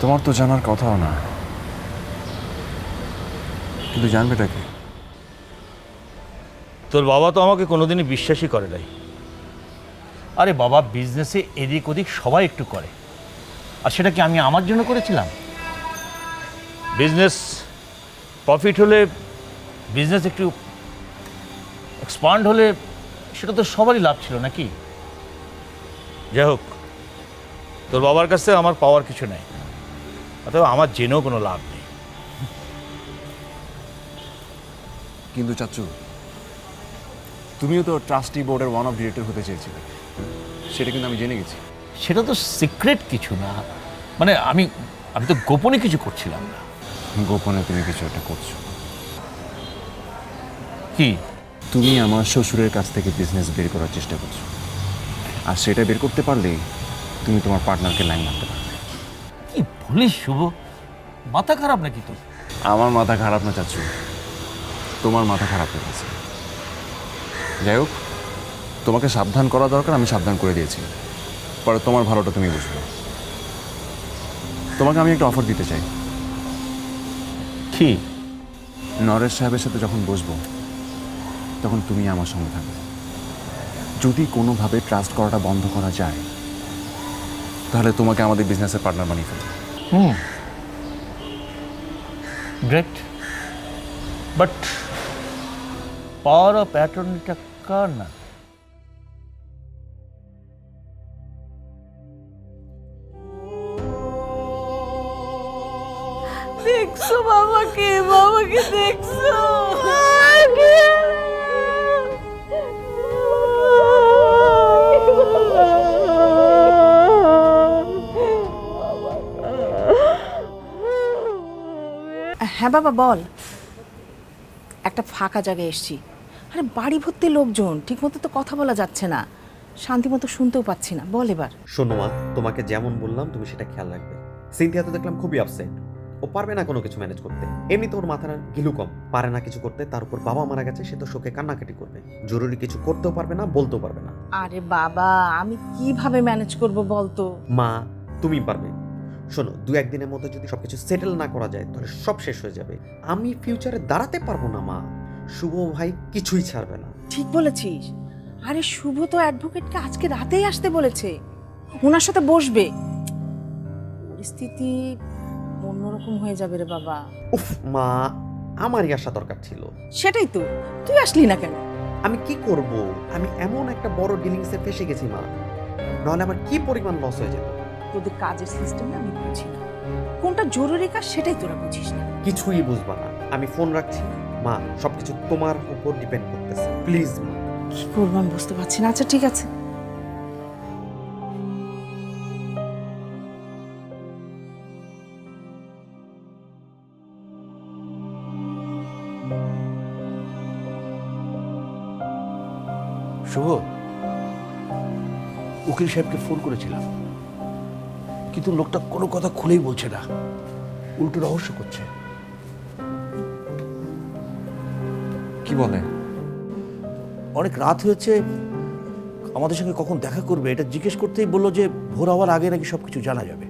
তোমার তো জানার কথাও না, কিন্তু জানবেটা কি? তোর বাবা তো আমাকে কোনোদিনই বিশ্বাসই করে নাই। আরে বাবা, বিজনেসে এদিক ওদিক সবাই একটু করে, আর সেটা কি আমি আমার জন্য করেছিলাম? বিজনেস প্রফিট হলে, বিজনেস একটু এক্সপান্ড হলে সেটা তো সবারই লাভ ছিল নাকি? যাই হোক, তোর বাবার কাছে আমার পাওয়ার কিছু নেই, অথবা আমার জেনেও কোনো লাভ নেই। কিন্তু চাচু, তুমিও তো ট্রাস্টি বোর্ডের ওয়ান অফ ডিরেক্টর হতে চেয়েছিলে, সেটা কিন্তু আমি জেনে গেছি। সেটা তো সিক্রেট কিছু না, মানে আমি তো গোপনে কিছু করছিলাম না। গোপনে তুমি কিছু একটা করছো। কি? তুমি আমার শ্বশুরের কাছ থেকে বিজনেস বের করার চেষ্টা করছো, আর সেটা বের করতে পারলেই তুমি তোমার পার্টনারকে লাইন মারতে পারবে। কি বলিস শুভ? মাথা খারাপ নাকি তোর? আমার মাথা খারাপ না চাচু, তোমার মাথা খারাপ হয়ে গেছে। যাই হোক, তোমাকে সাবধান করা দরকার, আমি সাবধান করে দিয়েছি, পরে তোমার ভালোটা তুমি বুঝবে। তোমাকে আমি একটা অফার দিতে চাই। কি? নরেশ সাহেবের সাথে যখন বসবো তখন তুমি আমার সঙ্গে থাকবে। যদি কোনোভাবে ট্রাস্ট করাটা বন্ধ করা যায় তাহলে তোমাকে আমাদের বিজনেসের পার্টনার বানিয়ে ফেলবে। গ্রেট, বাট পাওয়ার অফ অ্যাটর্নিটা কার না? দেখছো বাবাকে? বাবাকে দেখছো? হ্যাঁ বাবা বল। একটা ফাঁকা জায়গায় এসছি। আরে বাড়ি ভর্তি লোকজন, ঠিক মতো তো কথা বলা যাচ্ছে না, শান্তি মতো শুনতেও পাচ্ছি না। বল এবার। শোনো মা, তোমাকে যেমন বললাম তুমি সেটা খেয়াল রাখবে। সিনথিয়া তো দেখলাম খুবই আপসেট, ও পারবে না কোনো কিছু ম্যানেজ করতে। এমনি তো ওর মাথার গিলু কম, পারে না কিছু করতে, তার উপর বাবা মারা গেছে, সে তো শোকে কান্নাকাটি করবে, জরুরি কিছু করতেও পারবে না, বলতেও পারবে না। আরে বাবা, আমি কিভাবে ম্যানেজ করব বলতো? মা তুমি পারবে। শোনো, 2-1 দিনের মধ্যে যদি সবকিছু সেটেল না করা যায় তাহলে সব শেষ হয়ে যাবে। আমি ফিউচারে দাঁড়াতে পারবো না মা, শুভ ভাই কিছুই ছাড়বে না। ঠিক বলেছিস। আরে শুভ তো অ্যাডভোকেটকে আজকে রাতেই আসতে বলেছে, ওনার সাথে বসবে। পরিস্থিতি অন্যরকম হয়ে যাবে রে বাবা। উফ মা, আমারই আসা দরকার ছিল। সেটাই তো, তুই আসলি না কেন? আমি কি করব? আমি এমন একটা বড় ডিলিংসে ফেসে গেছি মা, নাহলে আমার কি পরিমাণ লস হয়ে যেত। তোদের কাজের সিস্টেম আমি বুঝি না, কোনটা জরুরি কাজ সেটাই তোরা বুঝিস না। কিছুই বুঝবা না। আমি ফোন রাখছি মা, সবকিছু তোমার উপর ডিপেন্ড করতেছে, প্লিজ মা। কি করবো আমি বুঝতে পারছি না। আচ্ছা ঠিক আছে। শুভ, উকিল সাহেবকে ফোন করেছিলাম, কিন্তু লোকটা কোনো কথা খুলেই বলছে না, উল্টো রহস্য করছে। কি বলে? অনেক রাত হয়েছে, আমাদের সঙ্গে কখন দেখা করবে এটা জিজ্ঞেস করতেই বললো যে ভোর হওয়ার আগে নাকি সবকিছু জানা যাবে।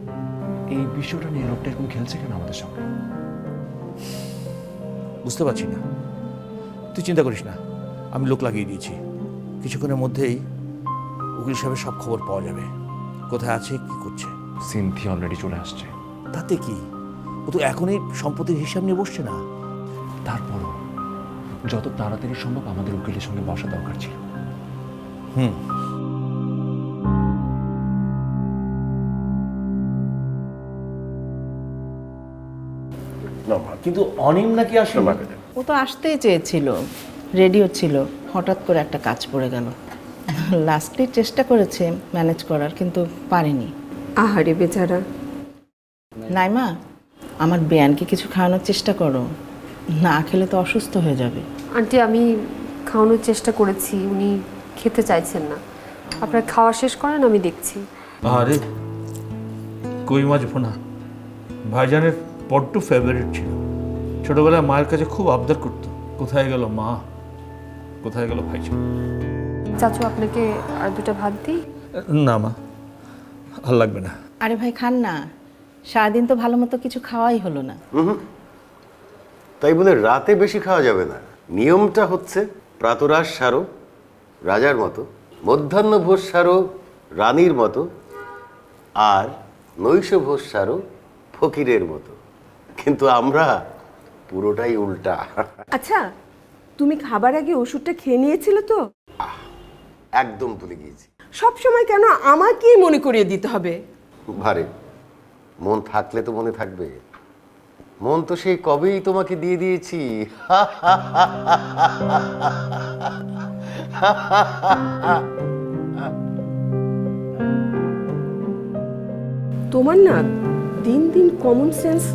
এই বিষয়টা নিয়ে লোকটা এরকম খেলছে কেন আমাদের সঙ্গে? বুঝতে পারছি না। তুই চিন্তা করিস না, আমি লোক লাগিয়ে দিয়েছি, কিছুক্ষণের মধ্যেই উকিল সাহেবের সব খবর পাওয়া যাবে, কোথায় আছে কি করছে। সিনথি অলরেডি চলে আসছে। তাতে কি, ও তো এখনই সম্পত্তির হিসাব নিয়ে বসছে না। তারপরও যত তাড়াতাড়ি সম্ভব আমাদের উকিলের সঙ্গে বসা দরকার ছিল। কিন্তু অনিম নাকি আসলো মার্কেটে? ও তো আসতেই চেয়েছিল, রেডিও ছিল, হঠাৎ করে একটা কাজ পড়ে গেল। লাস্টলি চেষ্টা করেছে ম্যানেজ করার, কিন্তু পারেনি। আহারে বেচারা। নাইমা, আমার বেয়ানকে কিছু খাওয়ানোর চেষ্টা করো, না খেলে তো অসুস্থ হয়ে যাবে। আন্টি, আমি খাওয়ানোর চেষ্টা করেছি, উনি খেতে চাইছেন না। আপনার খাওয়া শেষ করেন, আমি দেখছি। আরে কই মাছ ভোনা ভাইজানের বড্ড ফেভারিট ছিল। ছোটবেলায় মায়ের কাছে খুব আবদার করতো, কোথায় গেল মা, কোথায় গেল ভাইজান। চাচু, আপনাকে আর দুটো ভাত দিই? না মা, আর লাগবে না। আরে ভাই খান না, সারাদিন তো ভালো মতো কিছু খাওয়াই হলো না। তাই বলে রাতে বেশি খাওয়া যাবে না। নিয়মটা হচ্ছে প্রাতরাশ সারো রাজার মতো, মধ্যাহ্নভোজ সারো রানীর মতো, আর নৈশভোজ সারো ফকিরের মতো। কিন্তু আমরা পুরোটাই উল্টা। আচ্ছা, তুমি খাবার আগে ওষুধটা খেয়ে নিয়েছিলে তো? একদম ভুলে গিয়েছি। সব সময় কেন আমাকেই মনে করিয়ে দিতে হবে? ভারে, মন থাকলে তো মনে থাকবে। মন তো সেই কবেই তোমাকে দিয়ে দিয়েছি। তোমার না দিন দিন কমন সেন্স।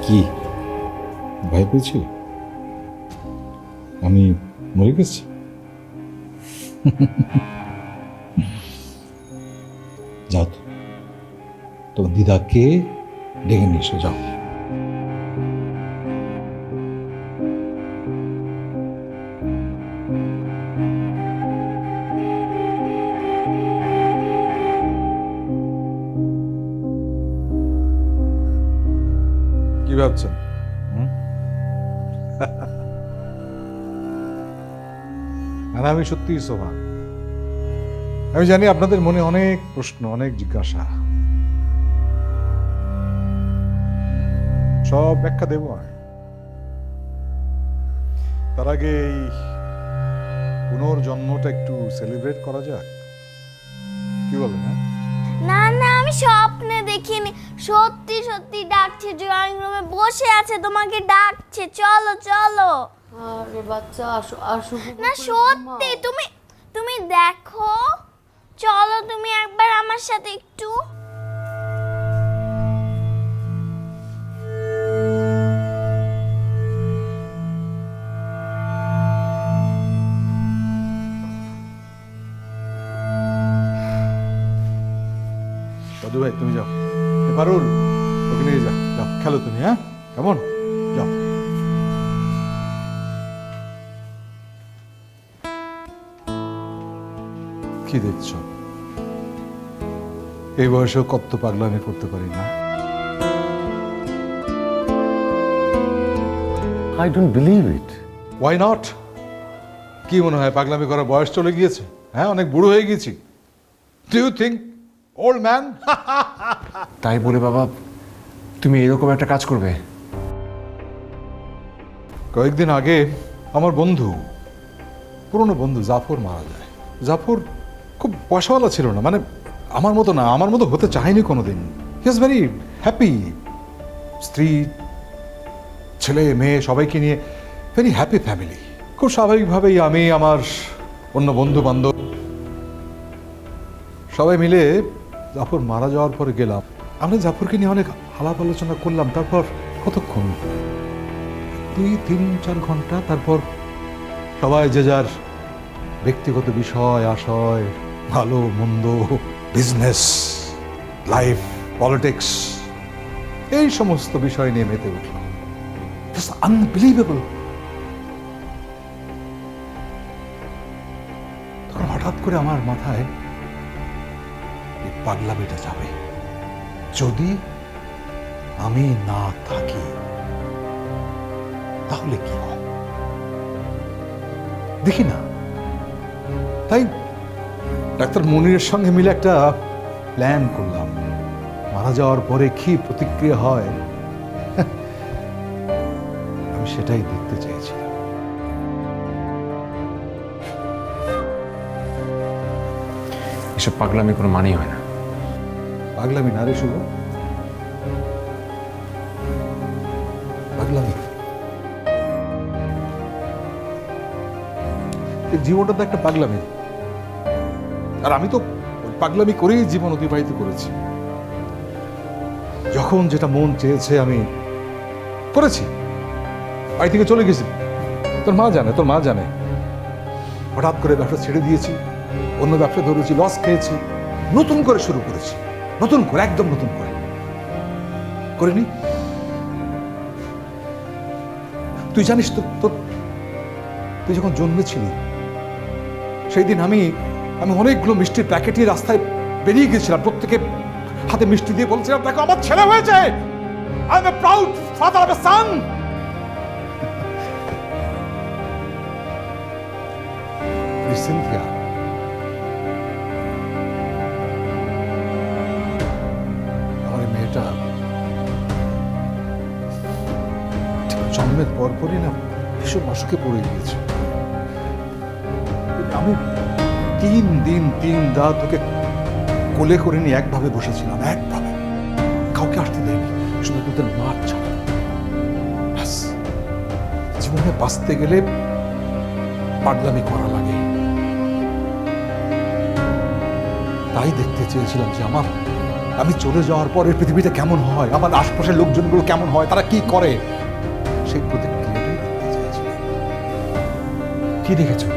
কি ভয় পেয়েছি আমি মরে গেছি? যাও তো, তোমার দিদাকে ডেকে নিয়ে এসো, যাও। কি ভাবছেন? আর আমি সত্যিই সোহান। আমি জানি আপনাদের মনে অনেক প্রশ্ন, অনেক জিজ্ঞাসা, সব ব্যাখ্যা দেব আমি। তার আগে এই পুনর্জন্মটা একটু সেলিব্রেট করা যাক, কি বলেন? হ্যাঁ, না না, আমি স্বপ্নে দেখিনি, সত্যি সত্যি ডাকছে, ড্রয়িং রুমে বসে আছে, তোমাকে ডাকছে, চলো চলো। আরে বাচ্চা, আসো আসো। না সত্যি, তুমি তুমি দেখো, চলো তুমি একবার আমার সাথে একটু। দাদু ভাই তুমি যাও, পারুল ওকে নিয়ে যাও, যাও খেলো তুমি। হ্যাঁ কেমন, যাও। কি দেখছো? এই বয়সেও কত পাগলামি করতে পারি না? I don't believe it. Why not? কি মনে হয় পাগলামি করার বয়স চলে গিয়েছে? হ্যাঁ, অনেক বুড়ো হয়ে গেছি। Do you think old man? তাই বলে বাবা তুমি এরকম একটা কাজ করবে? কয়েকদিন আগে আমার বন্ধু, পুরনো বন্ধু জাফর মারা যায়। জাফর খুব পয়সাওয়ালা ছিল না, মানে আমার মতো না, আমার মতো হতে চায়নি কোনোদিন। হি ওয়াজ ভেরি হ্যাপি, স্ত্রী ছেলে মেয়ে সবাইকে নিয়ে ভেরি হ্যাপি ফ্যামিলি। খুব স্বাভাবিকভাবেই আমি, আমার অন্য বন্ধু বান্ধব সবাই মিলে জাফর মারা যাওয়ার পরে গেলাম। আমরা জাফরকে নিয়ে অনেক আলাপ আলোচনা করলাম। তারপর কতক্ষণ, 2-3-4 ঘন্টা। তারপর সবাই যে যার ব্যক্তিগত বিষয় আশয়, ভালো মন্দ, বিজনেস, লাইফ, পলিটিক্স, এই সমস্ত বিষয় নিয়ে মেতে উঠল। Just unbelievable. তখন হঠাৎ করে আমার মাথায় এই পাগলামিটা যাবে, যদি আমি না থাকি তাহলে কি হয় দেখি না। তাই ডাক্তার মনিরের সঙ্গে মিলে একটা প্ল্যান করলাম, মারা যাওয়ার পরে কি প্রতিক্রিয়া হয় আমি সেটাই দেখতে চেয়েছিলাম। এসব পাগলামি কোনো মানেই হয় না। পাগলামি না রে শুভ, পাগলামি। জীবনটা তো একটা পাগলামি, আর আমি তো পাগলামি করেই জীবন অতিবাহিত করেছি। যখন যেটা মন চেয়েছে আমি করেছি, বাড়ি থেকে চলে গেছি। তোর মা জানে। হঠাৎ করে ব্যবসা ছেড়ে দিয়েছি, অন্য ব্যবসা ধরেছি, লস খেয়েছি, নতুন করে শুরু করেছি, নতুন করে, একদম নতুন করে করিনি। তুই জানিস তো, তুই যখন জন্মেছিলি সেই দিন আমি অনেকগুলো মিষ্টির প্যাকেট নিয়ে রাস্তায় বেরিয়ে গেছিলাম। প্রত্যেকে হাতে মিষ্টি দিয়ে বলছিলাম, দেখো আমার ছেলে হয়েছে, I am a proud father of a son. Cynthia, আমার মেয়েটা জন্মের পরপরই না ভীষণ অসুখে পড়ে গিয়েছে। আমি 3 দিন 3 রাত ওকে কোলে করে নিয়ে একভাবে বসেছিলাম, একভাবে, কাউকে আসতে দেয়নি, শুধু তোদের মার ছাড়া। জীবনে বাঁচতে গেলে পাগলামি করা লাগে। তাই দেখতে চেয়েছিলাম যে আমি চলে যাওয়ার পরে পৃথিবীটা কেমন হয়, আমার আশপাশের লোকজনগুলো কেমন হয়, তারা কি করে, সেই প্রতিক্রিয়াটাই দেখতে চেয়েছিলাম। কি দেখেছো?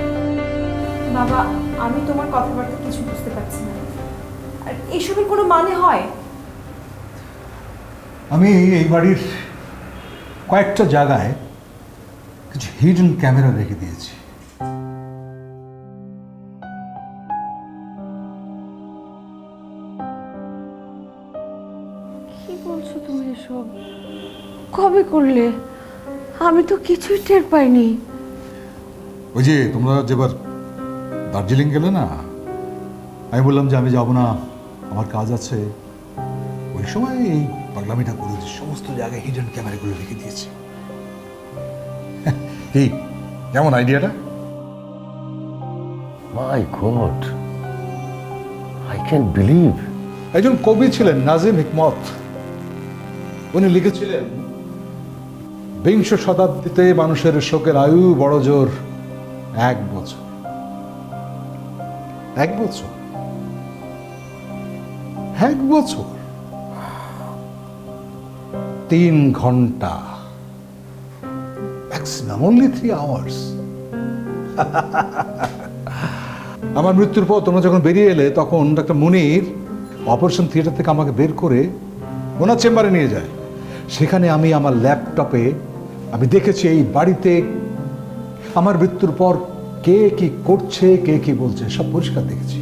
বাবা, আমি তোমার কথাবার্তা কিছু বুঝতে পারছি না। আর এসবের কোনো মানে হয়? আমি এই বাড়ির কয়েকটা জায়গায় কিছু হিডেন ক্যামেরা রেখে দিয়েছি। কি বলছো তুমি এসব? কবে করলে? আমি তো কিছুই টের পাইনি। ওই যে তোমরা যেবার দার্জিলিং গেলে না, আমি বললাম যে আমি যাব না, আমার কাজ আছে। ওই সময় এই পাগলামিটা করেছি, সমস্ত জায়গায় হিডেন ক্যামেরাগুলো রেখে দিয়েছি। কি কেমন আইডিয়াটা? মাই গড, আই ক্যান বিলিভ। একজন কবি ছিলেন নাজিম হিকমত, উনি লিখেছিলেন, 20 শতাব্দীতে মানুষের শোকের আয়ু বড় জোর 1 বছর। 1 বছর, 1 বছর, 3 ঘন্টা, ম্যাক্সিমাম only 3 hours। আমার মৃত্যুর পর তোমরা যখন বেরিয়ে এলে, তখন ডাক্তার মুনির অপারেশন থিয়েটার থেকে আমাকে বের করে ওনার চেম্বারে নিয়ে যায়। সেখানে আমি আমার ল্যাপটপে আমি দেখেছি এই বাড়িতে আমার মৃত্যুর পর কে কি করছে, কে কি বলছে, সব পরিষ্কার দেখেছি।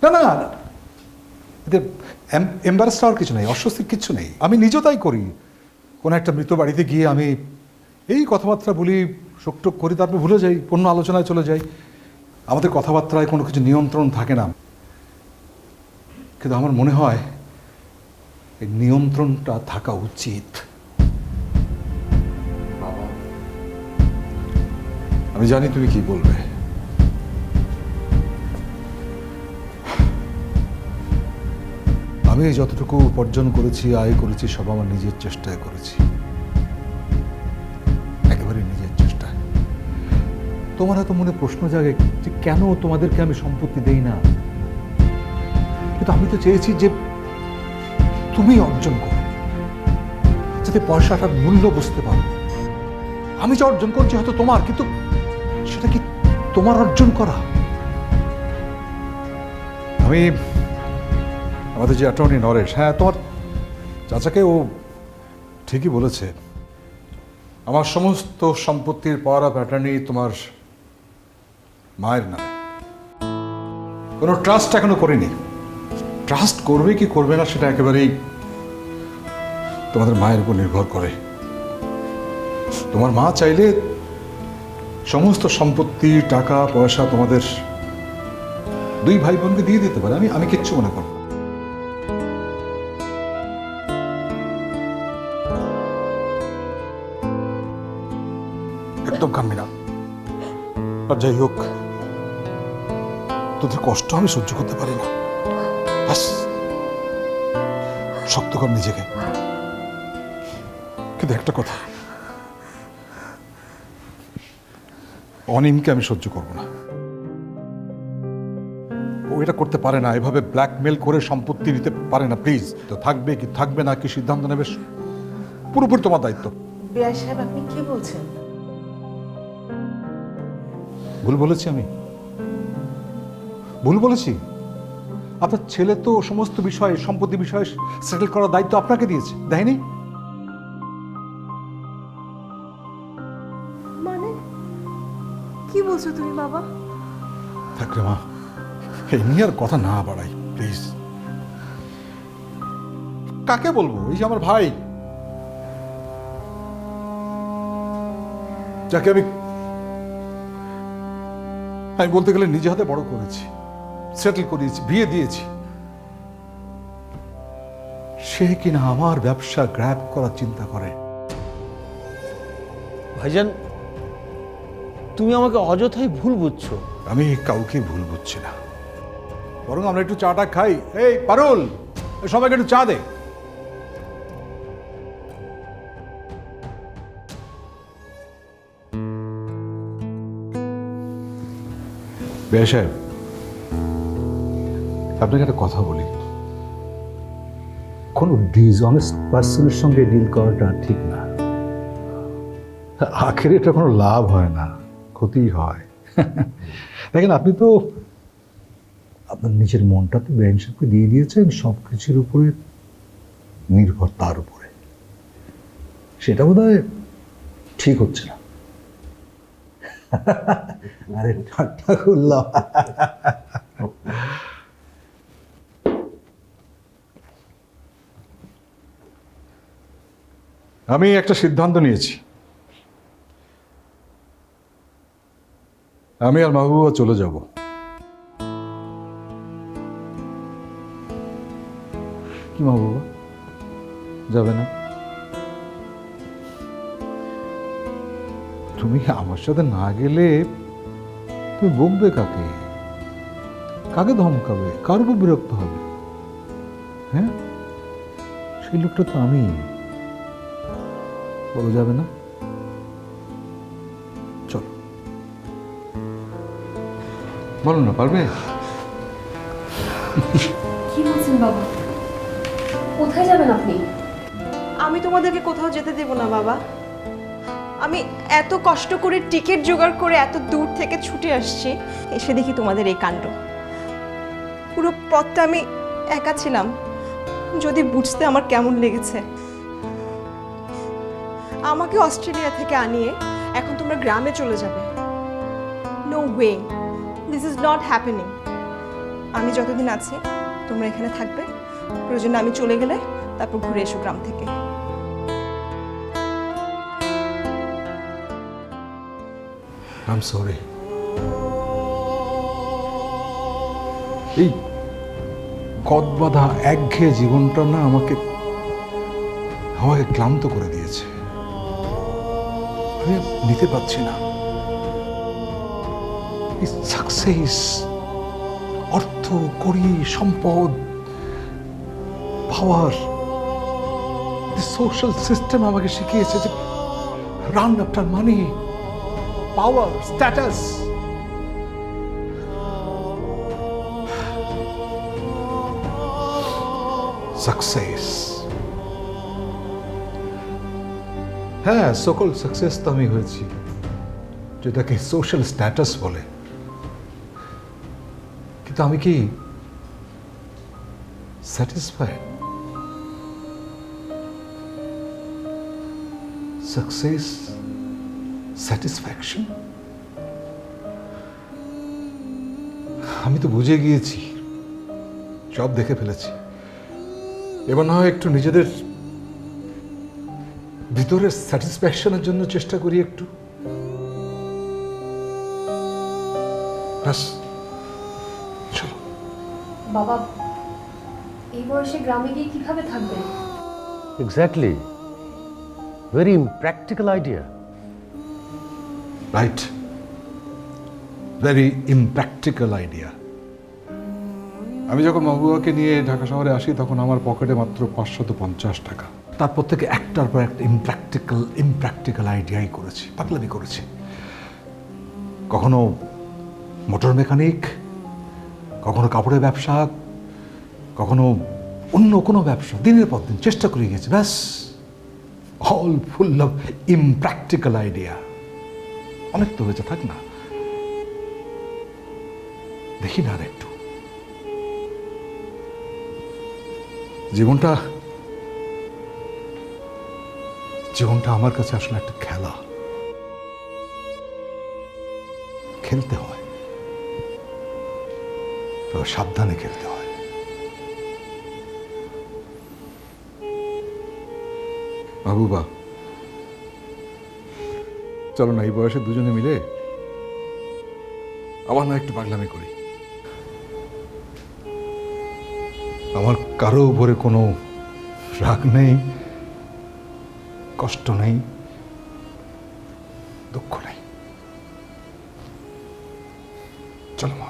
না না, এতে এম্বারাস হওয়ার কিছু নেই, অস্বস্তির কিছু নেই। আমি নিজেও তাই করি, কোনো একটা মৃত বাড়িতে গিয়ে আমি এই কথাবার্তা বলি, শোকটোক করি, তারপর ভুলে যাই, অন্য আলোচনায় চলে যাই। আমাদের কথাবার্তায় কোনো কিছু নিয়ন্ত্রণ থাকে না, কিন্তু আমার মনে হয় এই নিয়ন্ত্রণটা থাকা উচিত। আমি জানি তুমি কি বলবে, আমি যতটুকু উপার্জন করেছি, আয় করেছি, সব আমার নিজের চেষ্টায় করেছি, একেবারে নিজের চেষ্টায়। তোমার হয়তো মনে প্রশ্ন জাগে যে কেন তোমাদেরকে আমি সম্পত্তি দেই না, কিন্তু আমি তো চেয়েছি যে তুমি অর্জন করো, যাতে পয়সাটার মূল্য বুঝতে পারো। আমি যা অর্জন করছি হয়তো তোমার, কিন্তু সেটা কি তোমার অর্জন করা? আমি আমাদের যে অ্যাটর্নি নরেশ, হ্যাঁ তোমার চাচাকে ও ঠিকই বলেছে, আমার সমস্ত সম্পত্তির পাওয়ার অফ অ্যাটর্নি তোমার মায়ের নামে। কোনো ট্রাস্ট এখনো করিনি। ট্রাস্ট করবে কি করবে না সেটা একেবারেই তোমাদের মায়ের উপর নির্ভর করে। তোমার মা চাইলে সমস্ত সম্পত্তি, টাকা পয়সা তোমাদের দুই ভাই বোনকে দিয়ে দিতে পারে, আমি কিচ্ছু মনে করব। একদম কানবি না। আর যাই হোক, তোদের কষ্ট আমি সহ্য করতে পারি না। ব্যাস শক্ত কর নিজেকে। কিন্তু একটা কথা, অনিমকে আমি সহ্য করব না। ও এটা করতে পারে না, এভাবে ব্ল্যাকমেল করে সম্পত্তি নিতে পারে না। প্লিজ, তো থাকবে কি থাকবে না, কি সিদ্ধান্ত নেবে পুরোপুরি তোমার দায়িত্ব। বিআই সাহেব, আপনি কি বলছেন? ভুল বলেছি? আমি ভুল বলেছি? আপনার ছেলে তো সমস্ত বিষয়ে, সম্পত্তি বিষয়ে সেটেল করার দায়িত্ব আপনাকে দিয়েছে, দেয়নি? মানে কি বলছো তুমি বাবা? থাক রে মা, এই নিয়ে আর কথা না বাড়াই প্লিজ। কাকে বলবো? এই যে আমার ভাই, যাকে আমি বলতে গেলে নিজে হাতে বড় করেছি, সেটেল করিয়েছি, বিয়ে দিয়েছি, সে কিনা আমার ব্যবসা গ্র্যাব করার চিন্তা করে। ভাইজান, তুমি আমাকে অযথাই ভুল বুঝছো। আমি কাউকে ভুল বুঝছি না, বরং আমরা একটু চাটা খাই। এই পারুল, সবাইকে একটু চা দে। বিআই সাহেব, আপনাকে একটা কথা বলি, কোন ডিসঅনেস্ট পার্সনের সঙ্গে ডিল করাটা ঠিক না। আখেরে এটা কোনো লাভ হয় না, ক্ষতি হয়। দেখেন, আপনি তো আপনার নিজের মনটা তো বিআই সাহেবকে দিয়ে দিয়েছেন সব কিছুর উপরে নির্ভর, তার উপরে। সেটা বোধহয় ঠিক হচ্ছে না। আরে ঠাট্টা করলাম। আমি একটা সিদ্ধান্ত নিয়েছি, আমি আর মাহবুবা চলে যাব। কি মাহবুবা, যাবে না? তুমি আমার সাথে না গেলে তুমি বকবে কাকে? কাকে ধমকাবে? কার উপর বিরক্ত হবে? হ্যাঁ, সেই লোকটা তো আমি। বলো যাবে না? চলো, বলো না, পারবে? কি বলছেন বাবা? কোথায় যাবেন আপনি? আমি তোমাদেরকে কোথাও যেতে দেব না বাবা। আমি এত কষ্ট করে টিকিট জোগাড় করে এত দূর থেকে ছুটে আসছি, এসে দেখি তোমাদের এই কাণ্ড। পুরো পথটা আমি একা ছিলাম, যদি বুঝতে আমার কেমন লেগেছে। আমাকে অস্ট্রেলিয়া থেকে আনিয়ে এখন তোমরা গ্রামে চলে যাবে। No way, this is not happening. আমি যতদিন আছি তোমরা এখানে থাকবে, প্রয়োজনে আমি চলে গেলে তারপর ঘুরে এসো গ্রাম থেকে। I am sorry. এই কদবাঁধা একঘেয়ে জীবনটা না আমাকে ক্লান্ত করে দিয়েছে। আমি নিতে পারছি না। সাকসেস, অর্থ, কড়ি, সম্পদ, পাওয়ার, সোশ্যাল সিস্টেম আমাকে শিখিয়েছে যে রান আফটার মানি, পাওয়ার, স্ট্যাটাস। সাকসেস, হ্যাঁ, সকল সাকসেস তো আমি হয়েছি, যেটাকে সোশ্যাল স্ট্যাটাস বলে। কিন্তু আমি কি স্যাটিসফাইড? Success, satisfaction? আমি তো বুঝে গিয়েছি, সব দেখে ফেলেছি। এবার না হয় একটু নিজেদের ভিতরের স্যাটিসফ্যাকশনের জন্য চেষ্টা করি একটু। চলো। বাবা এই বয়সে গ্রামে গিয়ে কিভাবে থাকবেন? Exactly, very impractical idea. Right, very impractical idea. আমি যখন মাহবুবাকে নিয়ে ঢাকা শহরে আসি তখন আমার পকেটে মাত্র 550 টাকা। তারপর থেকে একটার পর একটা ইমপ্র্যাকটিক্যাল আইডিয়াই করেছি, পাগলামি করেছি। কখনো মোটর মেকানিক, কখনো কাপড়ের ব্যবসা, কখনো অন্য কোনো ব্যবসা, দিনের পর দিন চেষ্টা করে গেছি। ব্যাস, all full of impractical idea. অনেক তো হয়েছে, থাক না, দেখি না আর একটু। জীবনটা আমার কাছে আসলে একটা খেলা। খেলতে হয়, তবে সাবধানে খেলতে হয়। মাহবুবা, চলো না এই বয়সে দুজনে মিলে আবার না একটু পাগলামি করি। আমার কারো উপরে কোনো রাগ নেই, কষ্ট নেই, দুঃখ নেই। চলো মা।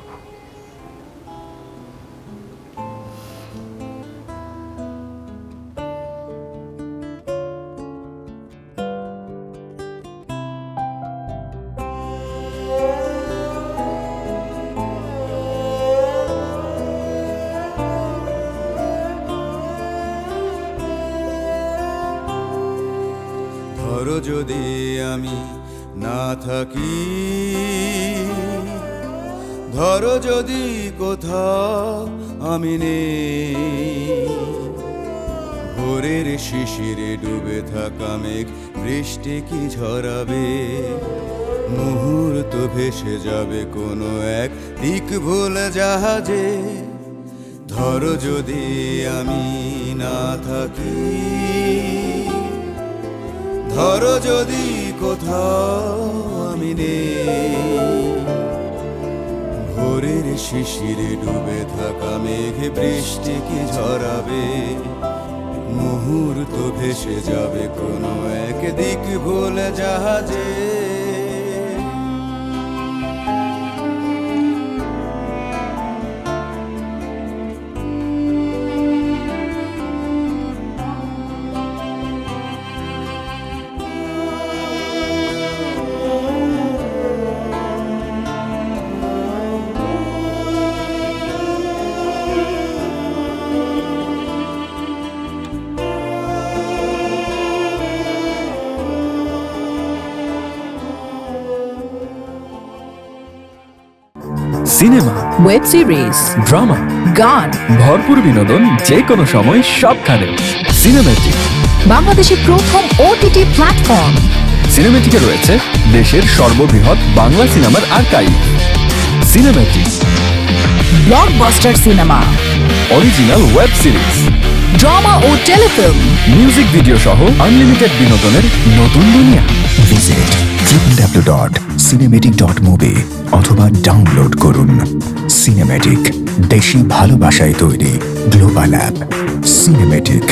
ধরো যদি আমি না থাকি, ধরো যদি কোথাও আমি নেই, ভোরের শিশিরে ডুবে থাকা মেঘ বৃষ্টি কি ঝরাবে, মুহূর্ত ভেসে যাবে কোনো এক দিক ভুলে জাহাজে। ধরো যদি আমি না থাকি, ধরো যদি কোথাও আমি নেই, ভোরের শিশিরে ডুবে থাকা মেঘে বৃষ্টি কি ঝরাবে, মুহূর্ত ভেসে যাবে কোনো এক দিক ভুলে জাহাজে। সিনেমা, ওয়েব সিরিজ, ড্রামা, গান, ভরপুর বিনোদন যে কোনো সময় সবখানে। সিনেম্যাটিক, বাংলাদেশের প্রথম ওটিটি প্ল্যাটফর্ম। সিনেম্যাটিকে রয়েছে দেশের সর্ববৃহৎ বাংলা সিনেমার আর্কাইভ। Cinematic, blockbuster cinema, original web series, drama ও টেলিফিল্ম, মিউজিক ভিডিও সহ আনলিমিটেড বিনোদনের নতুন দুনিয়া। ভিজিট www.cinematic.movie অথবা ডাউনলোড করুন। সিনেম্যাটিক, দেশি ভালোবাসায় তৈরি গ্লোবাল অ্যাপ। সিনেম্যাটিক।